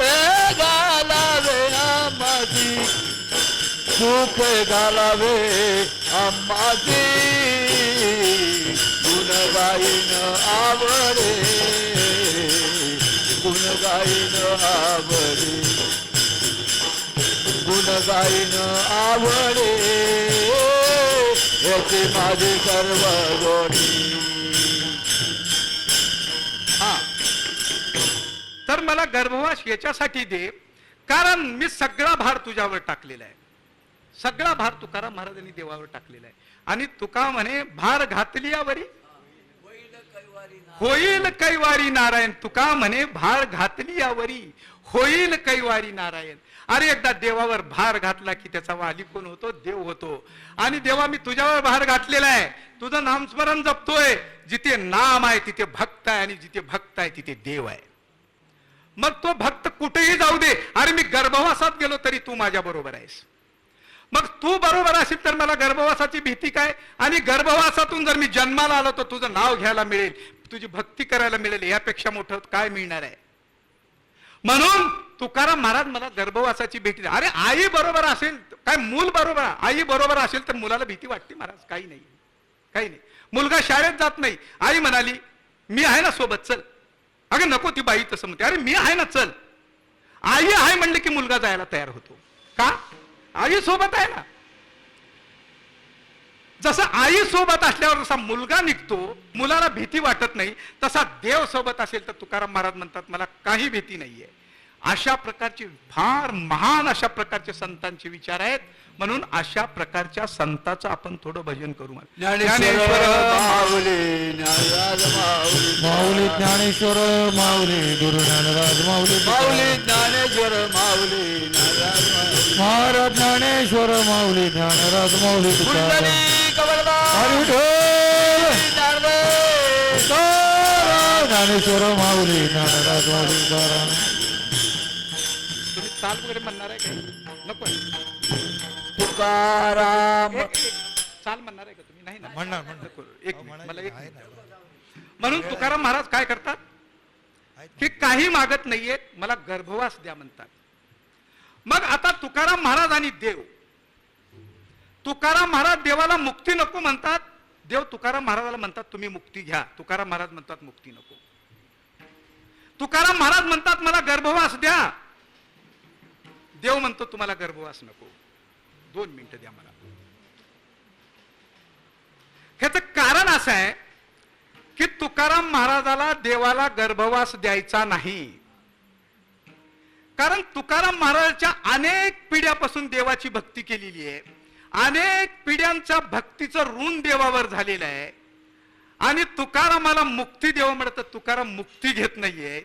गालावे आमाची सुख गालावे आमाची गुण गाईन आवडे गुण गाईन आवडे गुण गाईन आवडे याचे माझे सर्व जोडी. हा तर मला गर्भवास याच्यासाठी दे, कारण मी सगळा भार तुझ्यावर टाकलेला आहे. सगळा भार तुकाराम महाराजांनी देवावर टाकलेला आहे. आणि तुका म्हणे भार घातली यावरी होईल कैवारी नारायण. तुका म्हणे भार घातली यावरी होईल कैवारी नारायण. अरे एकदा देवावर भार घातला की त्याचा वाली कोण होतो? देव होतो. आणि देवा मी तुझ्यावर भार घातलेला आहे, तुझं नामस्मरण जपतोय. जिथे नाम आहे तिथे भक्त आहे, आणि जिथे भक्त आहे तिथे देव आहे. मग तो भक्त कुठेही जाऊ दे, अरे मी गर्भवासात गेलो तरी तू माझ्या बरोबर आहेस. मग तू बरोबर असेल तर मला गर्भवासाची भीती काय? आणि गर्भवासातून जर मी जन्माला आलो तर तुझं नाव घ्यायला मिळेल, तुझी भक्ती करायला मिळेल, यापेक्षा मोठं काय मिळणार आहे? म्हणून तुकाराम महाराज मला गर्भवासाची भीती. अरे आई बरोबर असेल काय, मूल बरोबर, आई बरोबर असेल तर मुलाला भीती वाटते महाराज? काही नाही, काही नाही. मुलगा शाळेत जात नाही, आई म्हणाली मी आहे ना सोबत, चल. अगं नको, ती बाई तसं म्हणते, अरे मी आहे ना, चल. आई आहे म्हणले की मुलगा जायला तयार होतो. का? आई सोबत आहे ना. जसं आई सोबत असल्यावर जसा मुलगा निघतो, मुलाला भीती वाटत नाही, तसा देव सोबत असेल तर तुकाराम महाराज म्हणतात मला काही भीती नाहीये. अशा प्रकारचे फार महान अशा प्रकारचे संतांचे विचार आहेत. म्हणून अशा प्रकारच्या संतांचं आपण थोडं भजन करू. ज्ञानेश्वर माऊली ज्ञानराज माऊली माऊली ज्ञानेश्वर माऊली गुरु ज्ञानराज माऊली माऊली ज्ञानेश्वर माऊली ज्ञानराज माऊली महाराज ज्ञानेश्वर माऊली ज्ञानराज माऊली ज्ञानेश्वर माऊली ज्ञानराज माऊली. तुम्ही चाल वगैरे म्हणणार आहे का? नको. तुकाराम चाल म्हणणार आहे का तुम्ही? नाही ना, म्हणणार नको. एक मिनिट, मला एक मिनिट. म्हणून तुकाराम महाराज काय करतात की काही मागत नाहीये, मला गर्भवास द्या म्हणतात. मग आता तुकाराम महाराज आणि देव, तुकाराम महाराज देवाला मुक्ती नको म्हणतात, देव तुकाराम महाराजाला म्हणतात तुम्ही मुक्ती घ्या. तुकाराम महाराज म्हणतात मुक्ती नको. तुकाराम महाराज म्हणतात मला गर्भवास द्या, देव म्हणतो तुम्हाला गर्भवास नको. 2 मिनिटं द्या मला. ह्याचं कारण असं आहे की तुकाराम महाराजाला देवाला गर्भवास द्यायचा नाही. कारण तुकाराम महाराजांच्या अनेक पिढ्यापासून देवाची भक्ती केलेली आहे, अनेक पिढ्यांच्या भक्तीचं ऋण देवावर झालेलं आहे. आणि तुकारामाला मुक्ती देवा म्हणत, तुकाराम मुक्ती घेत नाहीये.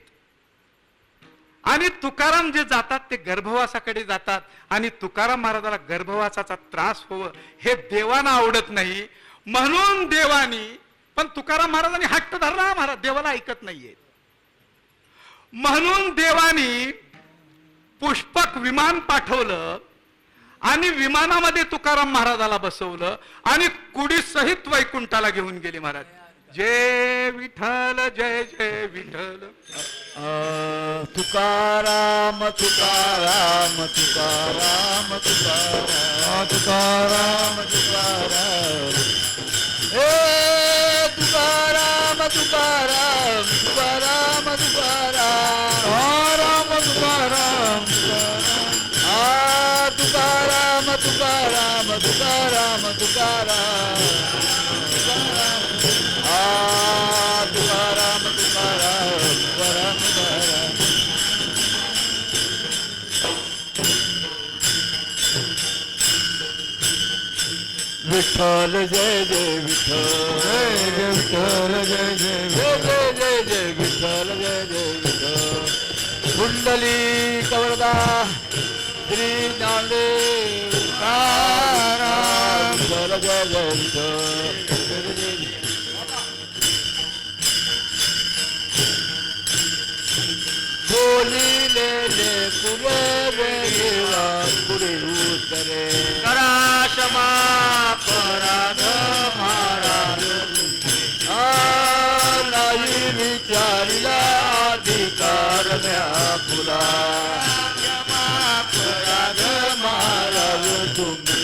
आणि तुकाराम जे जातात ते गर्भवासाकडे जातात. आणि तुकाराम महाराजाला गर्भवासाचा त्रास होवं हे देवांना आवडत नाही. म्हणून देवानी, पण तुकाराम महाराजांनी हट्ट धरला, महाराज देवाला ऐकत नाहीये. म्हणून देवानी पुष्पक विमान पाठवलं आणि विमानामध्ये तुकाराम महाराजाला बसवलं आणि कुडी सहित वैकुंठाला घेऊन गेले महाराज. जय विठ्ठल जय जय विठ्ठल. तुकाराम तुकाराम तुकाराम तुकाराम तुकाराम तुकाराम हे तुकाराम तुकाराम तुकाराम तुकाराम राम तुकाराम तुकाराम तुकाराम तुकाराम तुकाराम तुकाराम विठ्ठल जय जय विठ्ठल जय जय विठ्ठल जय जय जय जय जय जय विठ्ठल जय जय विठ्ठल कुंडली कवरदा श्री ज्ञानदेव तुकाराम विठ्ठल जय जय विठ्ठल बोलिले पुरे देवा पुरे उतरे करा क्षमा पराध महाराज नाही विचारिला अधिकार म्या पुरा क्षमा पराध महाराज तुम्ही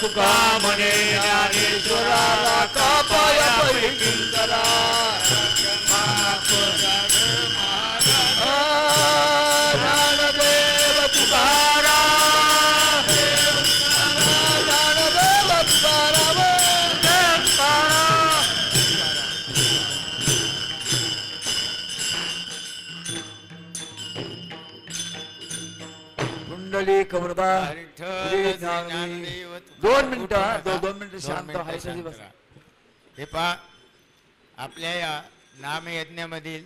तुका म्हणे ज्ञानेश्वराला कापाया परिकिंकरा क्षमा पराध ज्ञानदेव तुकाराम ज्ञानदेव तुकाराम कुंडली कमरदा दोन मिनिटं शांत व्हायचं बस. हे पहा आपल्या या नामयज्ञामधील